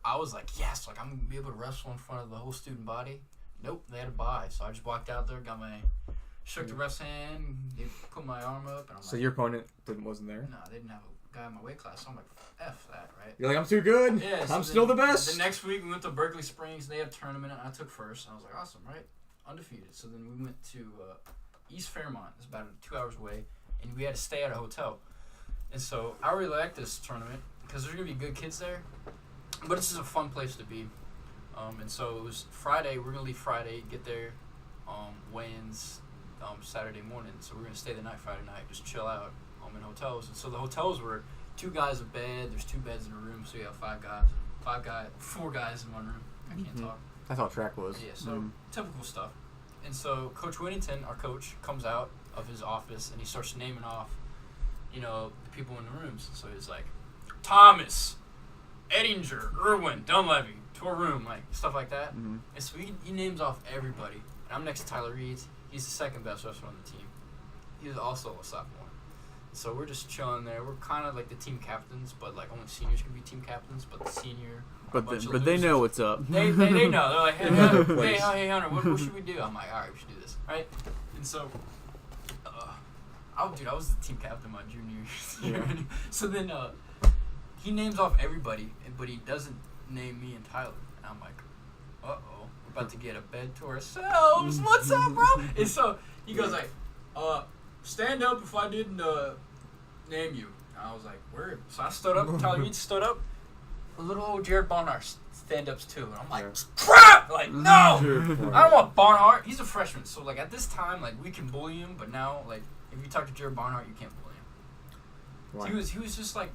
I was like, yes, like I'm gonna be able to wrestle in front of the whole student body. Nope, they had a bye, so I just walked out there, shook the ref's hand, they put my arm up, and I'm So like, your opponent wasn't there. no, they didn't have a guy in my weight class. So I'm like, F that, right? You're like, I'm too good. Yeah, so I'm then still the best. The next week we went to Berkeley Springs. They had a tournament, and I took first. And I was like, awesome, right? Undefeated. So then we went to East Fairmont. It's about 2 hours away, and we had to stay at a hotel. And so I really like this tournament because there's gonna be good kids there, but it's just a fun place to be. And so it was Friday. We're gonna leave Friday, get there, weigh-ins Saturday morning. So we were gonna stay the night Friday night, just chill out in hotels. And so the hotels were 2 guys a bed. There's 2 beds in a room, so you have 4 guys in one room. I can't talk. That's how track was. Yeah, so typical stuff. And so Coach Whittington, our coach, comes out of his office and he starts naming off, the people in the rooms. So he's like, Thomas, Ettinger, Irwin, Dunleavy, to a room, like stuff like that. And so he names off everybody. And I'm next to Tyler Reeds. He's the second best wrestler on the team. He was also a sophomore. So we're just chilling there. We're kind of like the team captains, but like only seniors can be team captains. But the senior, But they know what's up. They know. They're like, hey Hunter, what should we do? I'm like, all right, we should do this, right? And so, I was the team captain my junior year. Yeah. So then he names off everybody, but he doesn't name me and Tyler. And I'm like, uh-oh, we're about to get a bed to ourselves. What's up, bro? And so he goes like, stand up if I didn't name you. And I was like, word. So I stood up. Tyler Reed stood up. A little old Jared Barnhart stand-ups too. And I'm like, crap! Like, no! I don't want Barnhart. He's a freshman. So, like, at this time, like, we can bully him. But now, like, if you talk to Jared Barnhart, you can't bully him. Why? He was just, like,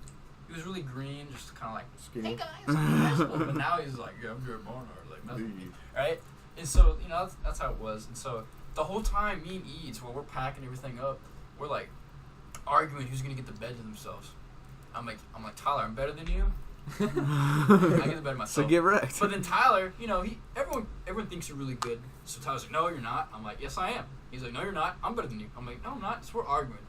he was really green. Just kind of like, Skinny. hey, guys. But now he's like, yeah, I'm Jared Barnhart. Like, nothing. Right? And so, that's how it was. And so, the whole time, me and Eads, while we're packing everything up, we're, like, arguing who's going to get the bed to themselves. I'm like, Tyler, I'm better than you. I get the bed myself. So get wrecked. But then Tyler, everyone thinks you're really good. So Tyler's like, no, you're not. I'm like, yes, I am. He's like, no, you're not. I'm better than you. I'm like, no, I'm not. So we're arguing.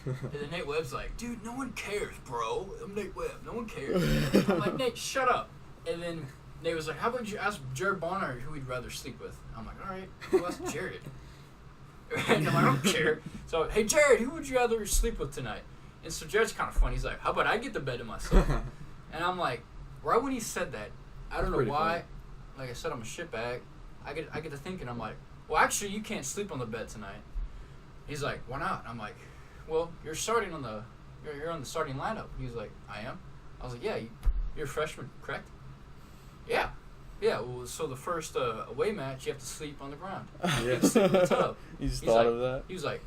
And then Nate Webb's like, dude, no one cares, bro. I'm Nate Webb. No one cares. I'm like, Nate, shut up. And then Nate was like, how about you ask Jared Barnhart who he'd rather sleep with? I'm like, all right, well, ask Jared. And I'm like, I don't care. So, hey, Jared, who would you rather sleep with tonight? And so Jared's kind of funny. He's like, how about I get the bed to myself? And I'm like, right when he said that, I don't know why. Funny. Like I said, I'm a shitbag. I get to thinking. I'm like, well, actually, you can't sleep on the bed tonight. He's like, why not? I'm like, well, you're on the starting lineup. He's like, I am. I was like, yeah, you're a freshman, correct? Yeah. Well, so the first away match, you have to sleep on the ground. You have to sleep in the tub. You just He's thought like- of that? He was like,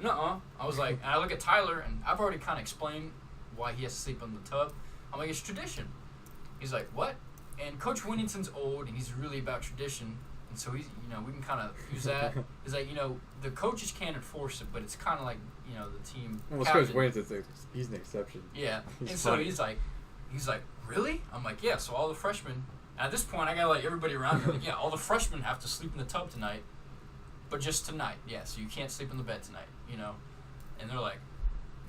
nuh-uh. I was like, and I look at Tyler, and I've already kind of explained why he has to sleep on the tub. I'm like, it's tradition. He's like, what? And Coach Winnington's old, and he's really about tradition, and so he's, we can kind of use that. He's like, the coaches can't enforce it, but it's kind of like, the team Well, captain. Coach Wayne's he's an exception. Yeah, He's and so funny. he's like, really? I'm like, yeah. So all the freshmen. At this point, I got like everybody around me. Like, yeah, all the freshmen have to sleep in the tub tonight, but just tonight. Yeah, so you can't sleep in the bed tonight. And they're like,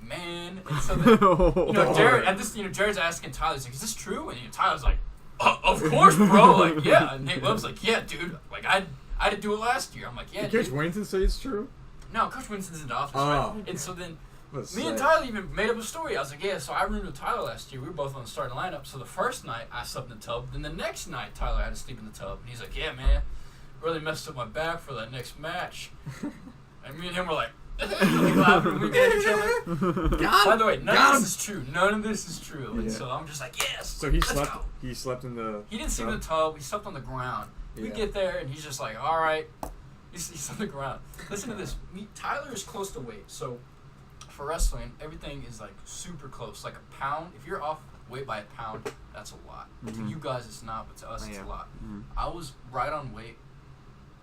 man. And so then, Jared, Jared's asking Tyler, he's like, is this true? And Tyler's like, of course, bro. Like, yeah. And Nate Webb's like, yeah, dude. Like, I had to do it last year. I'm like, yeah, Did dude. Coach Wayne say it's true? No, Coach Winston's in the office, Oh. right? And so then me and Tyler even made up a story. I was like, yeah, so I roomed with Tyler last year. We were both on the starting lineup. So the first night, I slept in the tub. Then the next night, Tyler had to sleep in the tub. And he's like, yeah, man, really messed up my back for that next match. And me and him were like, we laughing and we get at each other. By the way, none of this is true. None of this is true. And Yeah. so I'm just like, yes, So he let's slept. go. He slept in the. He didn't sleep in the tub. He slept on the ground. We Yeah. get there, and he's just like, all right. He's on the ground. Listen to this. Tyler is close to weight. So for wrestling, everything is like super close. Like a pound. If you're off weight by a pound, that's a lot. To you guys, it's not, but to us, it's a lot. I was right on weight.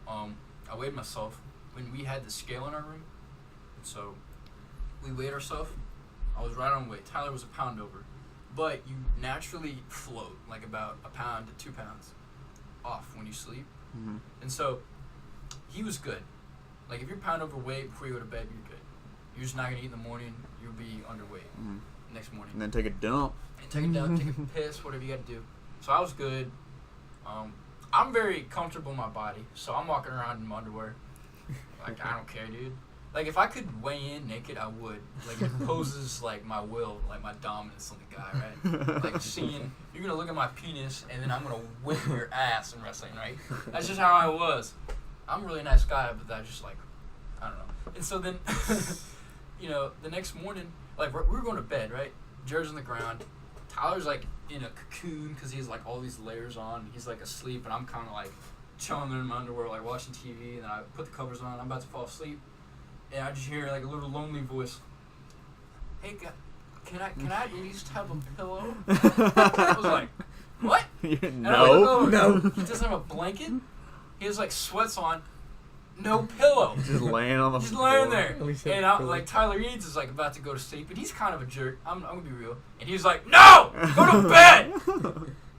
I weighed myself when we had the scale in our room. And so we weighed ourselves. I was right on weight. Tyler was a pound over. But you naturally float like about a pound to 2 pounds off when you sleep. And so he was good. Like if you're a pound overweight before you go to bed, you're good. You're just not going to eat in the morning. You'll be underweight next morning. And then take a dump. And take it down, take a piss, whatever you got to do. So I was good. I'm very comfortable in my body, so I'm walking around in my underwear. Like, I don't care, dude. Like, if I could weigh in naked, I would. Like, it imposes, like, my will, like, my dominance on the guy, right? Like, seeing, you're going to look at my penis, and then I'm going to whip your ass in wrestling, right? That's just how I was. I'm a really nice guy, but that's just, like, I don't know. And so then, the next morning, like, we were going to bed, right? Jared's on the ground. Tyler's, like, in a cocoon because he has, like, all these layers on. He's, like, asleep, and I'm kind of, like, chilling in my underwear, like, watching TV, and then I put the covers on. I'm about to fall asleep. and I just hear like a little lonely voice. Hey, can I at least have a pillow? I was like, what? And I look over, No. He doesn't have a blanket. He has like sweats on, no pillow. Just laying on the Just floor. laying there. At least And have a I'm pillow. like, Tyler Eads is like about to go to sleep, and he's kind of a jerk. I'm gonna be real. And he's like, no, go to bed.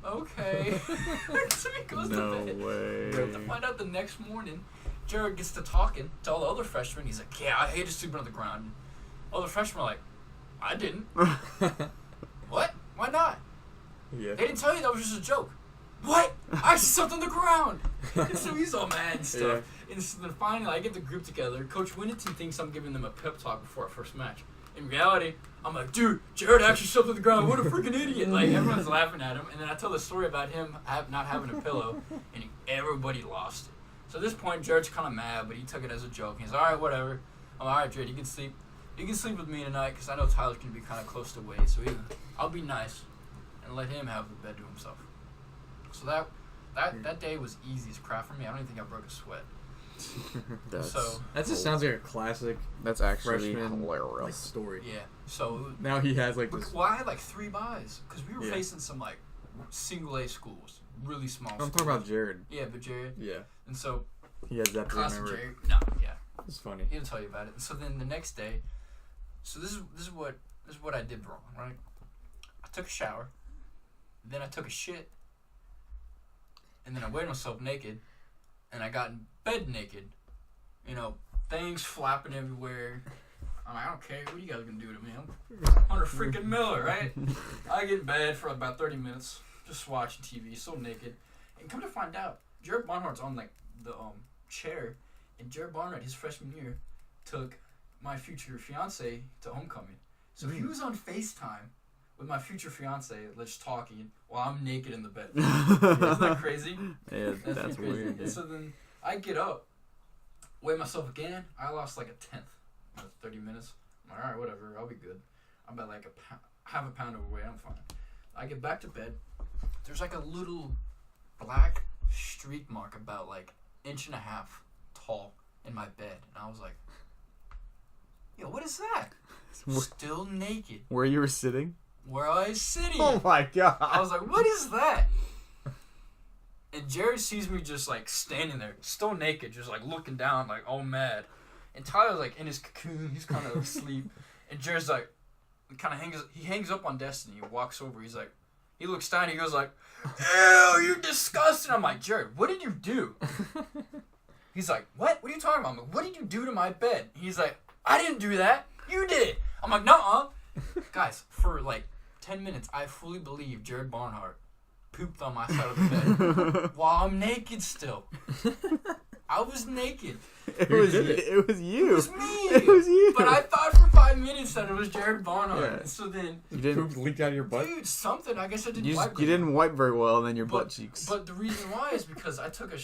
Okay. So he goes to No bed. way. To find out the next morning, Jared gets to talking to all the other freshmen. He's like, yeah, I hated sleeping on the ground. All the freshmen are like, I didn't. What? Why not? Yeah. They didn't tell you that was just a joke. What? I slept on the ground. And so he's all mad and stuff. And so then finally, I get the group together. Coach Winnington thinks I'm giving them a pep talk before our first match. In reality, I'm like, dude, Jared actually slept on the ground. What a freaking idiot. Like, everyone's laughing at him. And then I tell the story about him not having a pillow, and everybody lost it. So at this point, Jared's kind of mad, but he took it as a joke. He's all right, whatever. I'm all right, Jared, you can sleep. You can sleep with me tonight because I know Tyler's going to be kind of close to Wade. So I'll be nice and let him have the bed to himself. So that day was easy as crap for me. I don't even think I broke a sweat. That just sounds like a classic That's actually freshman hilarious. story. Yeah. So Now he has like this. well, I had like 3 buys because we were Yeah. facing some like single A schools, really small. I'm schools. talking about Jared. Yeah, but Jared. Yeah. And so He has that to class of remember. Jared. No, yeah. It's funny. He'll tell you about it. And so then the next day, so this is what I did wrong, right? I took a shower, then I took a shit, and then I weighed myself naked, and I got in bed naked. You know, things flapping everywhere. I'm like, I don't care. What are you guys gonna do to me? I'm Hunter freaking Miller, right? I get in bed for about 30 minutes, just watching TV, so naked. And come to find out, Jared Barnhart's on like the chair, and Jared Barnhart, his freshman year, took my future fiance to homecoming. So he was on FaceTime with my future fiance, just talking while I'm naked in the bed. Isn't that crazy? Yeah, that's crazy. weird. And so then I get up, weigh myself again. I lost like a 10th. 30 minutes. I'm like, all right, whatever. I'll be good. I'm about like half a pound overweight. I'm fine. I get back to bed. There's like a little black streak mark about like 1.5 inches tall in my bed, and I was like, yo, what is that? Still naked. Where you were sitting? Where I was sitting. Oh my god. I was like, what is that? And Jerry sees me just like standing there, still naked, just like looking down, like all mad. And Tyler's like in his cocoon, he's kind of asleep. And Jerry's like, hangs up on Destiny. He walks over, he looks down, he goes like, ew, you're disgusting. I'm like, Jared, what did you do? He's like, what? What are you talking about? I'm like, what did you do to my bed? He's like, I didn't do that. You did. I'm like, nuh-uh. Guys, for like 10 minutes, I fully believe Jared Barnhart pooped on my side of the bed while I'm naked still. I was naked. It was you. It was me. It was you. But I thought for 5 minutes that it was Jared Barnhart. Yeah. And so then, You didn't. Poop leaked out of your butt. dude, something. I guess I didn't You wipe you good. didn't wipe very well, and then your But- butt cheeks. But the reason why is because I took I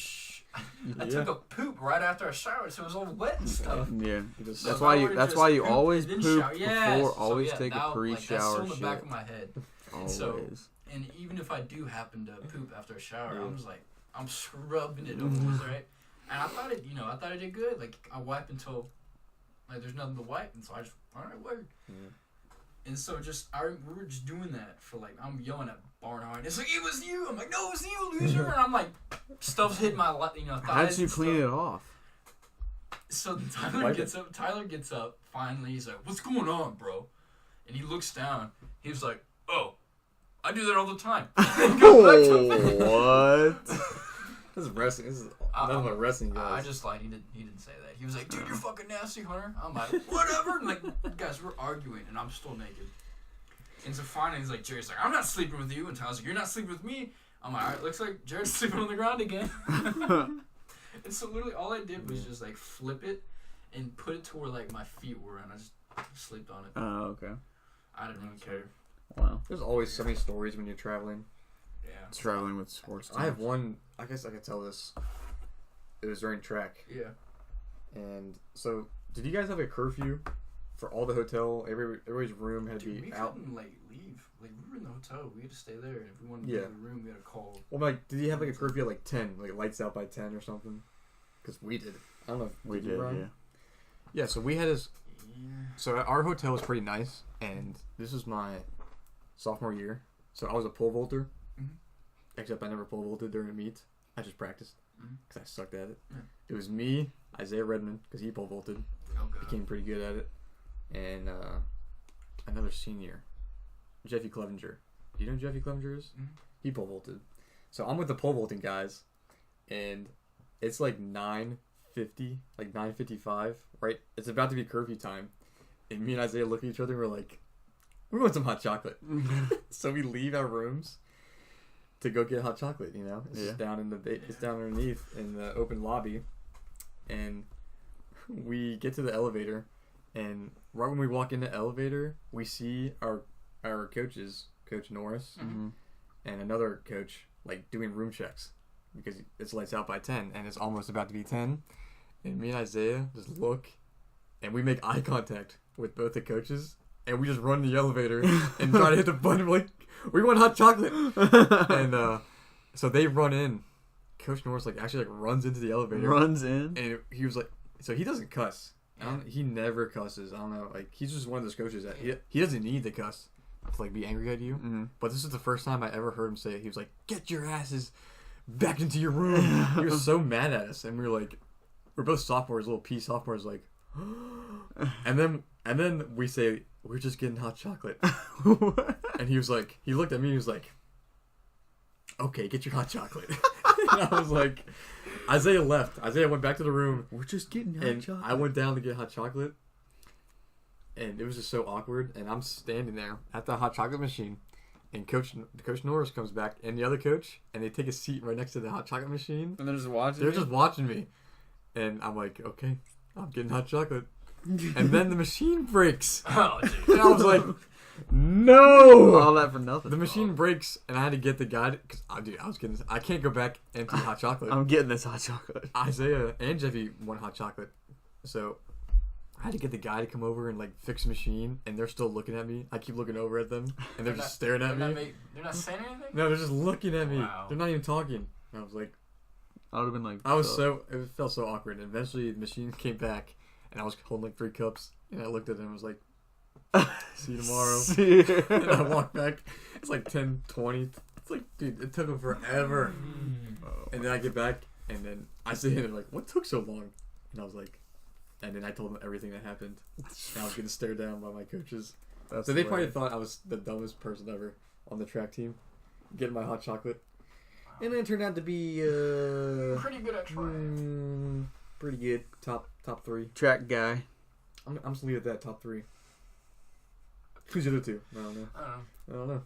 Yeah. took a poop right after I showered, so it was all wet and stuff. Yeah. Just- So That's if why I you. would've That's just why you pooped always and poop shower- yes. before. So, Always yeah, take now, a pre-shower like, that's still in the shit. back of my head. Always. so- And even if I do happen to poop after a shower, I'm just like, I'm scrubbing it almost, right? And I thought I did good. Like, I wipe until, like, there's nothing to wipe. And so I just, all right, word. Yeah. And so we were just doing that for, like, I'm yelling at Barnhart. It's like, it was you. I'm like, no, it was you, loser. And I'm like, stuff's hitting my, thighs. How did you and clean stuff. it off? So Tyler gets up. Finally, he's like, what's going on, bro? And he looks down. He's like, oh, I do that all the time. And goes back to bed. Oh, what? This is wrestling. This is nothing but wrestling, I guys. just lied. He didn't say that. He was like, dude, you're fucking nasty, Hunter. I'm like, whatever. And like, guys, we're arguing, and I'm still naked. And so finally, he's like, Jerry's like, I'm not sleeping with you. And Tyler's like, you're not sleeping with me. I'm like, all right, looks like Jared's sleeping on the ground again. And so literally, all I did was just like flip it and put it to where like my feet were, and I just slept on it. Oh, okay. I didn't really care. Wow. There's always so many stories when you're traveling. Yeah. Traveling with sports. I have teams. one. I guess I could tell this. It was during track, Yeah. and so did you guys have a curfew for all the hotel? Everybody's room had to Dude, be we out. couldn't like leave. Like we were in the hotel. We had to stay there. And if we wanted to Yeah. leave the room, we had to call. Well, like, did you have like a curfew at like 10, like lights out by 10 or something? Because we did. I don't know if We you, did, Brian? yeah. Yeah, so we had this. So our hotel was pretty nice, and this was my sophomore year. So I was a pole vaulter, except I never pole vaulted during a meet. I just practiced because I sucked at it. Yeah. It was me, Isaiah Redmond, because he pole vaulted, Oh god. became pretty good at it, and another senior, Jeffy Clevenger. Do you know who Jeffy Clevenger is? He pole vaulted. So I'm with the pole vaulting guys, and it's like 9:50, like 9:55, right? It's about to be curfew time, and me and Isaiah look at each other and we're like, we want some hot chocolate. So we leave our rooms to go get hot chocolate. You know, it's just down in it's down underneath in the open lobby, and we get to the elevator, and right when we walk in the elevator, we see our coaches, Coach Norris, and another coach, like doing room checks because it's lights out by 10, and it's almost about to be 10, and me and Isaiah just look, and we make eye contact with both the coaches, and we just run the elevator and try to hit the button. We're like, we want hot chocolate, and so they run in. Coach Norris actually runs into the elevator, Runs in. and he was like, so he doesn't cuss. He never cusses. I don't know. Like, he's just one of those coaches that he doesn't need to cuss to be angry at you. Mm-hmm. But this is the first time I ever heard him say it. He was like, "Get your asses back into your room." He was so mad at us, and we were like, we're both sophomores, little P sophomores, like, and then we say, "We're just getting hot chocolate," and he was like, he looked at me, and he was like, "Okay, get your hot chocolate." And I was like, Isaiah left. Isaiah went back to the room. We're just getting hot And chocolate. I went down to get hot chocolate, and it was just so awkward. And I'm standing there at the hot chocolate machine, and Coach Norris comes back, and the other coach, and they take a seat right next to the hot chocolate machine. And they're just watching. They're just watching me, and I'm like, okay, I'm getting hot chocolate. And then the machine breaks, Oh, dude. and I was like, no! all that for nothing. The machine breaks, and I had to get the guy because I can't go back empty hot chocolate. I'm getting this hot chocolate. Isaiah and Jeffy want hot chocolate, so I had to get the guy to come over and fix the machine, and they're still looking at me. I keep looking over at them, and they're just staring at me. They're not saying anything? No, they're just looking at me. Wow. They're not even talking. And I was like, I would have been like, it felt so awkward. And eventually, the machine came back, and I was holding 3 cups, and I looked at them and was like, see you tomorrow. See you. And I walked back. It's 10:20. It's like, dude, it took them forever. And then I get back, and then I see him like, what took so long? And I was like, and then I told them everything that happened. And I was getting stared down by my coaches. So they probably thought I was the dumbest person ever on the track team, getting my hot chocolate. And then it turned out to be Pretty good at trying. pretty good. Top 3. Track guy. I'm just leave it at that, top 3. Who's the other 2? I don't know. I don't know. I don't know.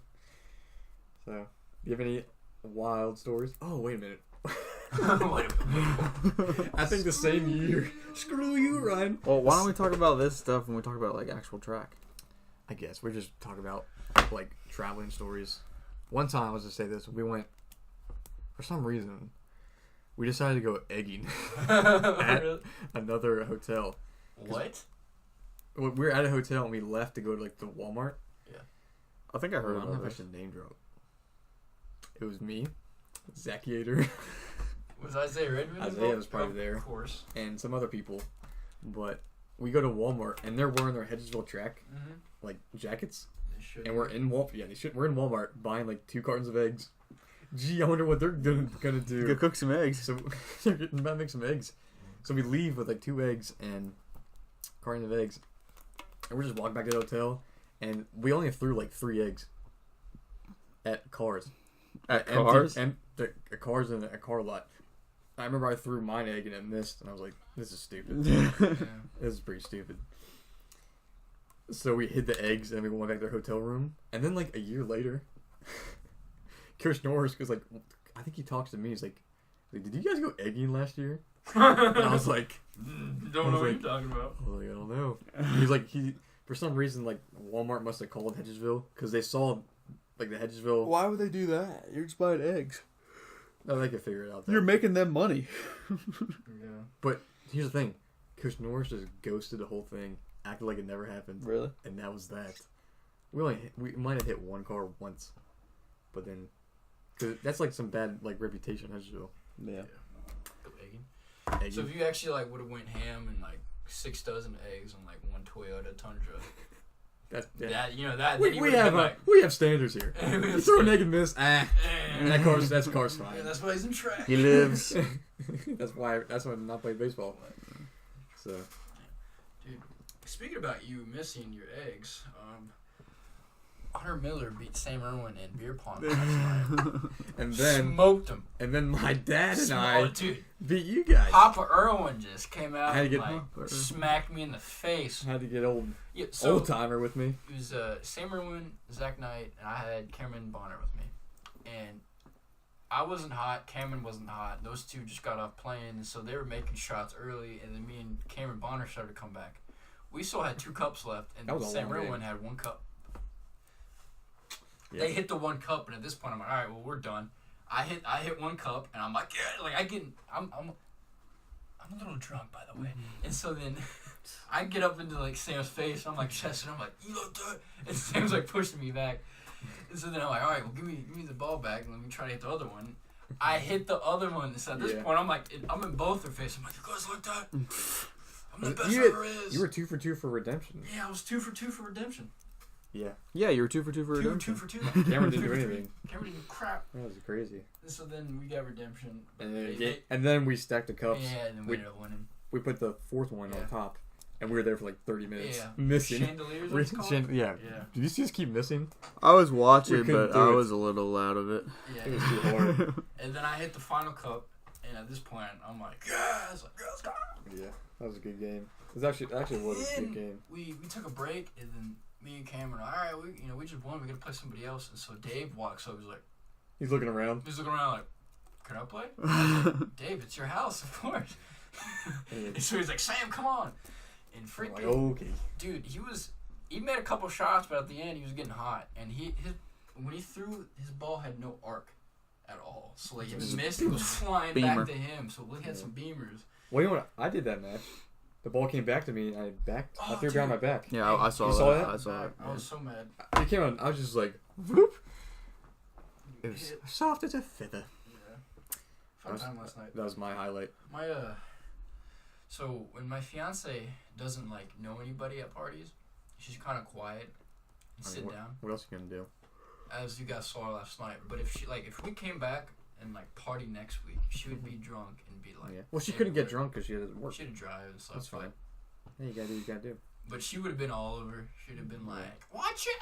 So, do you have any wild stories? Oh, wait a minute. Wait a minute. I think the same year. Screw you, Ryan. Well, why don't we talk about this stuff when we talk about actual track? I guess we're just talking about traveling stories. One time, I was to say this, we went for some reason. We decided to go egging at Really? another hotel. What? We were at a hotel and we left to go to the Walmart. I think I heard I don't know about if I this. should name drop. It was me, Zacchiator, Was Isaiah Redmond Isaiah involved? was probably there. Of course. and some other people. But we go to Walmart and they're wearing their Hedgesville track Mm-hmm. jackets. They should. And we're in Walmart. Yeah, we're in Walmart buying 2 cartons of eggs. Gee, I wonder what they're gonna Go do. cook some eggs. So they're getting about to make some eggs. So we leave with 2 eggs and a carton of eggs, and we're just walking back to the hotel, and we only threw 3 eggs at cars. At Empty- cars? and the cars in a car lot. I remember I threw mine egg and it missed, and I was like, "This is stupid. Yeah. This is pretty stupid." So we hid the eggs and we went back to our hotel room, and then a year later, Coach Norris goes I think he talks to me. He's like, "Did you guys go egging last year?" And I was like, Don't know what you're talking about. "I don't know." He's like, for some reason Walmart must have called Hedgesville because they saw the Hedgesville. Why would they do that? You're just buying eggs. No, they could figure it out. Though. You're making them money. Yeah. But here's the thing, Coach Norris just ghosted the whole thing, acted like it never happened, Really? and that was that. We might have hit 1 car once, but then cause that's some bad reputation in Hedgesville. Yeah. Go egging. Egging. So if you actually would have went ham and 6 dozen eggs on like one Toyota Tundra. That's That that. we, then he we would've have been like, we have standards here. We have You throw a naked miss, eh. that's car's fine. Yeah, that's why he's in track. He lives. that's why I'm not playing baseball. So Dude, speaking about you missing your eggs, Hunter Miller beat Sam Irwin in beer pong last night. and then Smoked him. my dad and I Dude, beat you guys. Papa Irwin just came out I had to and get like Papa. smacked me in the face. I had to get old So timer with me. it was Sam Irwin, Zach Knight, and I had Cameron Bonner with me. And I wasn't hot, Cameron wasn't hot. Those two just got off playing, and so they were making shots early, and then me and Cameron Bonner started to come back. We still had 2 cups left, and That was a Sam long Irwin game. had 1 cup. Yeah. They hit the 1 cup, and at this point, I'm like, all right, well, we're done. I hit 1 cup, and I'm like, yeah, like I'm a little drunk, by the way. And so then I get up into like Sam's face, and I'm like chesting, I'm like, you look good. And Sam's like pushing me back. And so then I'm like, all right, well, give me the ball back, and let me try to hit the other one. I hit the other one. So at this point, I'm like, I'm in both their faces. I'm like, you guys like that? I'm the best there ever is. You were 2 for 2 for redemption. Yeah, I was 2 for 2 for redemption. Yeah. Yeah, you were 2 for 2 for 2 redemption. for 2. Cameron didn't 2 do for 3. anything. Cameron didn't do crap. That was crazy. And so then we got redemption. And then we stacked the cups. Yeah, and then we ended up winning. We put the 4th one on top, and we were there for like 30 minutes. Yeah. Missing. Chandeliers, what it's called? Yeah. Yeah. Did you just keep missing? I was We watching, couldn't but do I it. was a little out of it. Yeah. It was too hard. And then I hit the final cup, and at this point, I'm like, yes, let's go. Yeah, that was a good game. It was actually was a good game. We took a break, and then me and Cameron, all right, we just won. We gotta play somebody else. And so Dave walks up. He's like, He's looking around. he's looking around like, can I play? I was like, Dave, it's your house, of course. And so he's like, Sam, come on. And I'm freaking, like, okay. dude, he made a couple shots, but at the end he was getting hot, and when he threw, his ball had no arc at all. So like it Just missed, it was flying beamer. back to him. So we had some beamers. Well, you know what? I did that match. The ball came back to me, and I threw it behind my back. Yeah, I saw You that. saw that? I saw it. I was so mad. It came on. I was just like, whoop. It was Hit. soft as a feather. Yeah. Fun time last night. That was my highlight. My so when my fiance doesn't like know anybody at parties, she's kind of quiet and sit down, What else are you gonna do? as you guys saw last night. But if we came back and like party next week, she would be drunk and be like, Yeah. Well, she saying couldn't get words. drunk because she had to work. She had to drive and stuff. That's but- fine. Yeah, you gotta do what you gotta do. But she would have been all over. She'd have been like, watch your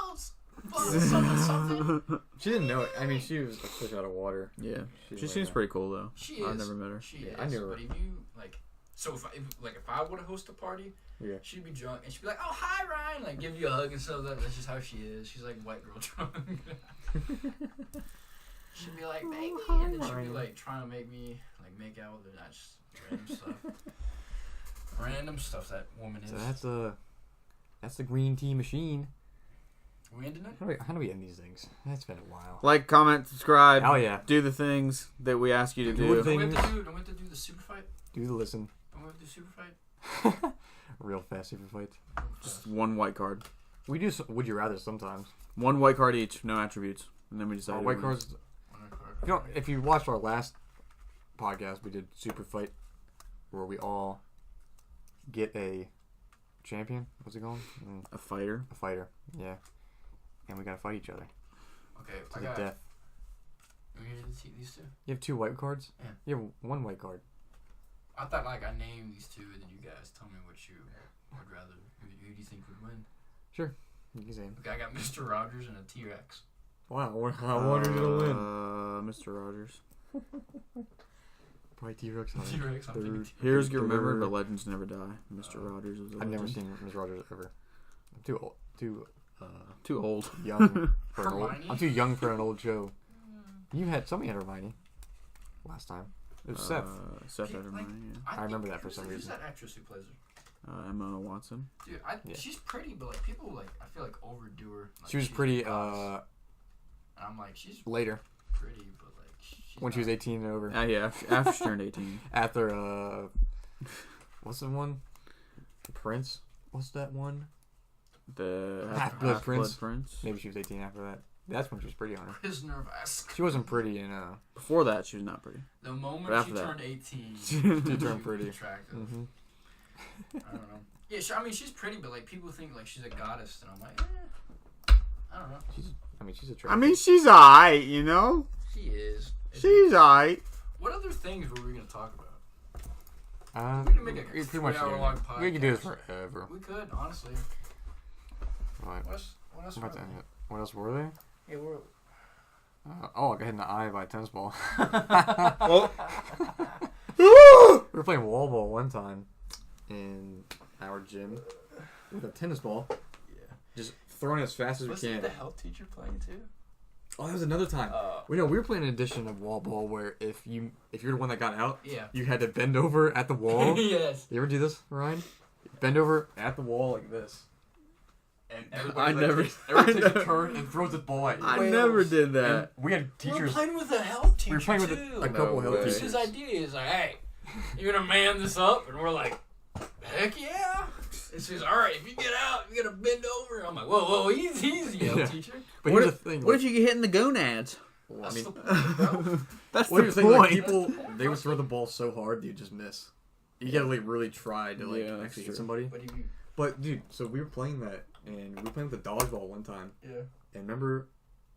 elbows. Something. She didn't know it. I mean, she was a fish out of water. Yeah, She she didn't seems like pretty cool though. She is. I've never met her. She Yeah, is. I knew her. But if you like, so if I would have hosted a party, Yeah. she'd be drunk and she'd be like, "Oh hi Ryan," like give you a hug and stuff. That's just how she is. She's like white girl drunk. She'd be like, "Baby," and then she'd be Ryan. like trying to make me like make out with her. Not just random stuff. Random stuff that woman is. So that's the green tea machine. we ended it. How do we end these things? That's been a while. Like, comment, subscribe. Oh yeah. Do the things that we ask you to Do do. the Don't we things. have to do the super fight? Do the listen. Don't we have to do super fight? Real fast super fights. Just one white card. We do. Would you rather sometimes? One white card each, no attributes, and then we decide. Our who white wins. cards. If you watched our last podcast, we did super fight, where we all get a champion. What's it called? A fighter. A fighter. Yeah. And we gotta fight each other Okay, to I the got death. we need to see these two. You have 2 white cards. Yeah. You have 1 white card. I thought like I named these two, and then you guys tell me what you would rather. Who do you think would win? You can say. Okay, I got Mr. Rogers and a T-Rex. Wow. I wonder who's gonna win. Mr. Rogers. Probably T-Rex. T-Rex. I'm thinking T-Rex. Heroes get remembered, but legends never die. Mr. Rogers was a I've never legend. seen Ms. Rogers ever. I'm too old. Too old. Young for an old. Hermione? I'm too young for an old show. Somebody had Hermione last time. It was Seth. Seth Like, Hermione, yeah. I remember that for who's some Who's reason. that actress who plays her? Emma Watson. Dude, Yeah. she's pretty, but like people like I feel like overdo her. Like, She was she's pretty. boss. And I'm like, she's Later pretty, but like she's when she was not- 18 and over. Yeah, after she turned 18. After what's the one? Prince. What's that one? The Half-Blood Prince. Prince. Maybe she was 18 after that. That's when she was pretty on her. Prisoner of Azkaban. She wasn't pretty in Before that, she was not pretty. The moment But she after that. turned 18, She turned pretty. attractive. Mm-hmm. I don't know. Yeah, I mean, she's pretty, but like people think like she's a goddess, and I'm like, I don't know. She's attractive. I mean, she's alright, you know? She is. She's alright. What other things were we gonna talk about? we can make a pretty much 3-hour-long we can do this podcast. forever. We could honestly. Right. What else? I'm about to end it. What else were there? Yeah, we're. I got hit in the eye by a tennis ball. Oh. We were playing wall ball one time in our gym with a tennis ball. Yeah. Just throwing it as fast as we Wasn't can. the health teacher playing too? Oh, that was another time. We were playing an edition of wall ball where if you're the one that got out, Yeah. you had to bend over at the wall. Yes. You ever do this, Ryan? Bend over at the wall like this. And everybody takes a turn and throws the ball at you. I never did And that. we had We're teachers. playing with a health teacher We were playing with too. a couple No of health way. It's teachers. his idea. He's like, hey, you're gonna man this up, and we're like, heck yeah. And she's all right. If you get out, you gotta bend over. I'm like, whoa, easy, health Yeah. teacher. But What here's if, the thing. what if you get hit in the gonads? Well, I That's mean, the point, bro. That's well, the here's the thing, like, point. people, That's the point, they would bro. throw the ball so hard, you just miss. You gotta like really try to like Yeah, that's actually true. hit somebody. What do you? But dude, so we were playing that, and we were playing with the dodgeball one time. Yeah. And remember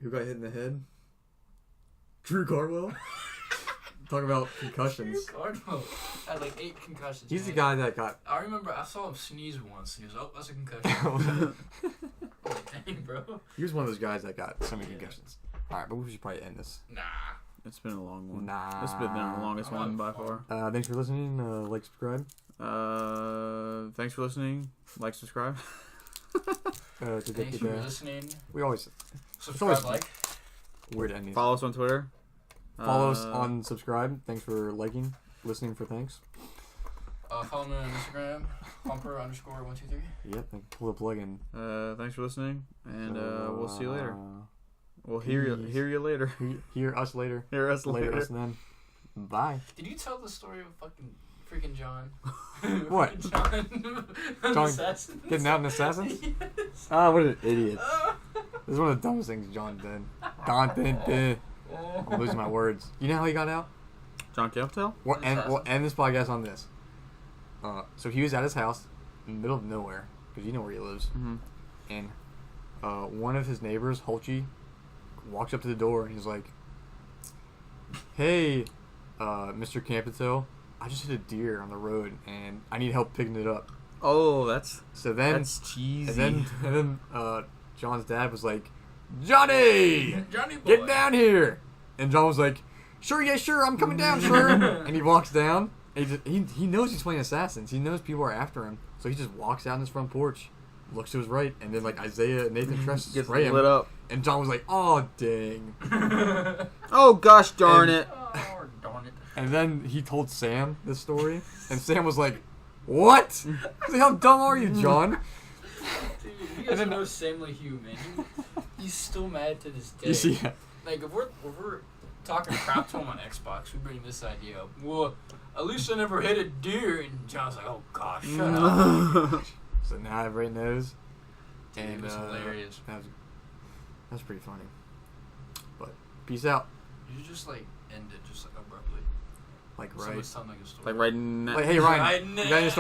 who got hit in the head? Drew Cardwell. Talk about concussions. Cardinal had like 8 concussions. He's the man. guy that got. I remember I saw him sneeze once, and he was, oh, that's a concussion. Like, dang, bro. He was one of those guys that got so many Yeah. concussions. All right, but we should probably end this. Nah. It's been a long one. Nah. This has been the longest I'm one by having far. fun. Thanks for listening. Like, subscribe. Thanks for listening. Like, subscribe. Thanks for listening. We always Subscribe, always- like. weird endings. Follow us on Twitter. Follow us on subscribe. Thanks for liking, listening for thanks. Follow me on Instagram, Humper_123. Yep, and pull the plug in. Thanks for listening, and So, we'll see you later. We'll hear you later. Hear us later. Hear us later. Later us then. Bye. Did you tell the story of freaking John? What? John. John Assassin. getting out in Assassins? Yes. Ah, what an idiot. This is one of the dumbest things John did. I'm losing my words. You know how he got out? John Campbell? We'll end this podcast on this. So he was at his house in the middle of nowhere, because you know where he lives. Mm-hmm. And one of his neighbors, Holchi, walks up to the door and he's like, "Hey, Mr. Campbell, I just hit a deer on the road and I need help picking it up." Oh, that's That's cheesy. and then John's dad was like, "Johnny, Johnny boy. get down here!" And John was like, "Sure, yeah, sure, I'm coming down, sure." And he walks down. And he knows he's playing assassins. He knows people are after him, so he just walks out on his front porch, looks to his right, and then like Isaiah and Nathan Tress gets spray him. lit up. And John was like, "Oh dang!" Oh gosh darn And- it! Oh, darn it. And then he told Sam this story, and Sam was like, "What? He's like, how dumb are you, John?" Dude, you guys know Sam LeHue, man. He's still mad to this day. You see, Like, if we're talking crap to him on Xbox, we bring this idea up. Well, at least I never hit a deer. And John's like, oh, gosh, shut up. so now everybody knows. Dude, it was hilarious. That was pretty funny. But peace out. You should just, like, end it just, like, abruptly. Like right. Someone's telling, like, a story. Like right now. Like, hey Ryan, Right you got any stories?